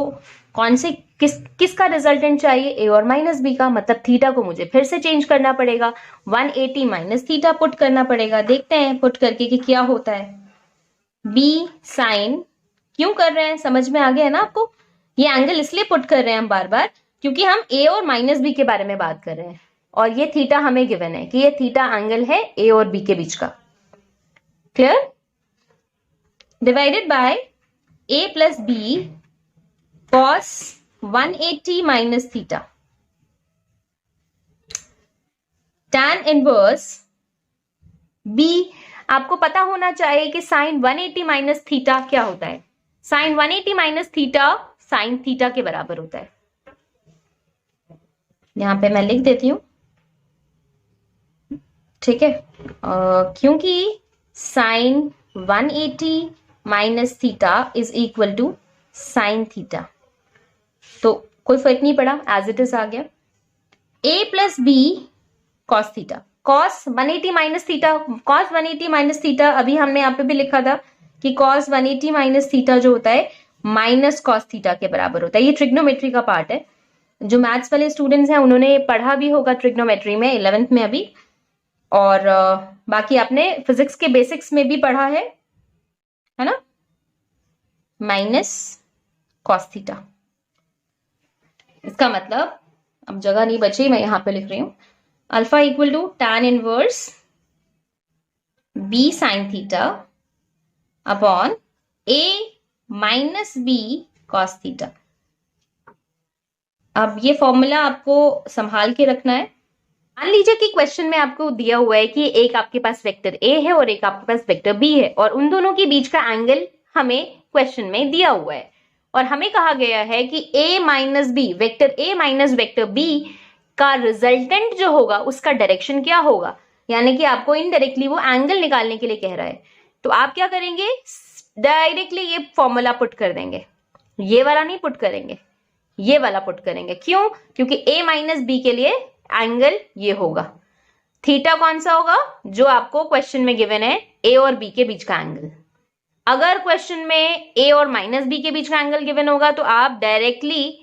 कौन से किसका रिजल्टेंट चाहिए? ए और माइनस बी का। मतलब थीटा को मुझे फिर से चेंज करना पड़ेगा, 180 माइनस थीटा पुट करना पड़ेगा। देखते हैं पुट करके कि क्या होता है। बी साइन, क्यों कर रहे हैं समझ में आ गया है ना आपको? ये एंगल इसलिए पुट कर रहे हैं हम बार बार क्योंकि हम ए और माइनस बी के बारे में बात कर रहे हैं, और ये थीटा हमें गिवन है कि ये थीटा एंगल है ए और बी के बीच का। Clear? Divided by A plus B cos 180 minus theta. tan inverse B, आपको पता होना चाहिए कि साइन 180 माइनस थीटा क्या होता है। Sine 180 minus theta sine theta के बराबर होता है। यहां पे मैं लिख देती हूं। ठीक है, क्योंकि sine 180 minus theta is equal to sine theta, तो कोई फर्क नहीं पड़ा, एज इट इज आ गया। A plus B cos theta, cos 180 minus theta, cos 180 minus theta अभी हमने यहाँ पे भी लिखा था कि कॉस 180 माइनस थीटा जो होता है माइनस कॉस थीटा के बराबर होता है। ये ट्रिग्नोमेट्री का पार्ट है। जो मैथ्स वाले स्टूडेंट्स हैं उन्होंने पढ़ा भी होगा ट्रिग्नोमेट्री में 11th में अभी, और बाकी आपने फिजिक्स के बेसिक्स में भी पढ़ा है ना, माइनस कॉस थीटा। इसका मतलब अब जगह नहीं बची, मैं यहां पे लिख रही हूं, alpha equal to tan inverse B sine theta upon A minus B cos theta. अब ये फॉर्मूला आपको संभाल के रखना है। मान लीजिए कि क्वेश्चन में आपको दिया हुआ है कि एक आपके पास वेक्टर ए है और एक आपके पास वेक्टर बी है, और उन दोनों के बीच का एंगल हमें क्वेश्चन में दिया हुआ है, और हमें कहा गया है कि A minus B, vector A minus vector B का रिजल्टेंट जो होगा उसका डायरेक्शन क्या होगा, यानी कि आपको इनडायरेक्टली वो एंगल निकालने के लिए कह रहा है। तो आप क्या करेंगे? डायरेक्टली ये फॉर्मूला पुट कर देंगे, ये वाला नहीं पुट करेंगे, ये वाला पुट करेंगे। क्यों? क्योंकि ए माइनस बी के लिए एंगल ये होगा। थीटा कौन सा होगा? जो आपको क्वेश्चन में गिवन है, ए और बी के बीच का एंगल। अगर क्वेश्चन में ए और माइनस बी के बीच का एंगल गिवन होगा तो आप डायरेक्टली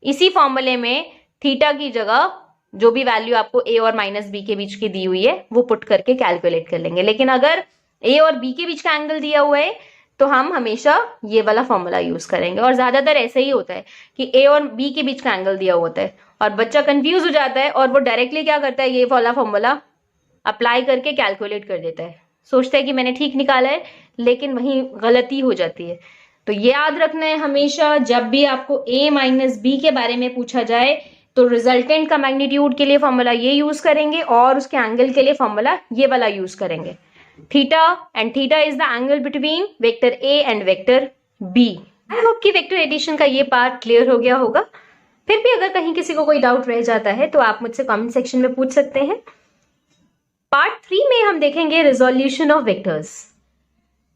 इसी फॉर्मूले में थीटा की जगह जो भी वैल्यू आपको ए और माइनस बी के बीच की दी हुई है वो पुट करके कैलकुलेट कर लेंगे। लेकिन अगर ए और बी के बीच का एंगल दिया हुआ है तो हम हमेशा ये वाला फॉर्मूला यूज करेंगे, और ज्यादातर ऐसे ही होता है कि ए और बी के बीच का एंगल दिया होता है और बच्चा कंफ्यूज हो जाता है और वो डायरेक्टली क्या करता है, ये वाला फॉर्मूला अप्लाई करके कैलकुलेट कर देता है, सोचता है कि मैंने ठीक निकाला है, लेकिन वहीं गलती हो जाती है। तो ये याद रखना है हमेशा, जब भी आपको ए माइनस बी के बारे में पूछा जाए तो रिजल्टेंट का मैग्नीट्यूड के लिए फॉर्मूला ये यूज करेंगे और उसके एंगल के लिए फॉर्मूला ये वाला यूज करेंगे, theta, and theta is the angle between vector A and vector B. I hope कि वेक्टर एडिशन का ये पार्ट क्लियर हो गया होगा। फिर भी अगर कहीं किसी को कोई डाउट रह जाता है तो आप मुझसे कमेंट सेक्शन में पूछ सकते हैं। पार्ट 3 में हम देखेंगे रिजोल्यूशन ऑफ वेक्टर्स।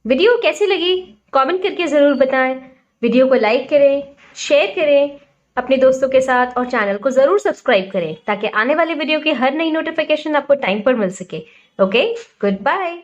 वीडियो कैसी लगी कमेंट करके जरूर बताएं। वीडियो को लाइक करें, शेयर करें अपने दोस्तों के साथ और चैनल को जरूर सब्सक्राइब करें ताकि आने वाले वीडियो की हर नई नोटिफिकेशन आपको टाइम पर मिल सके। Okay, good bye.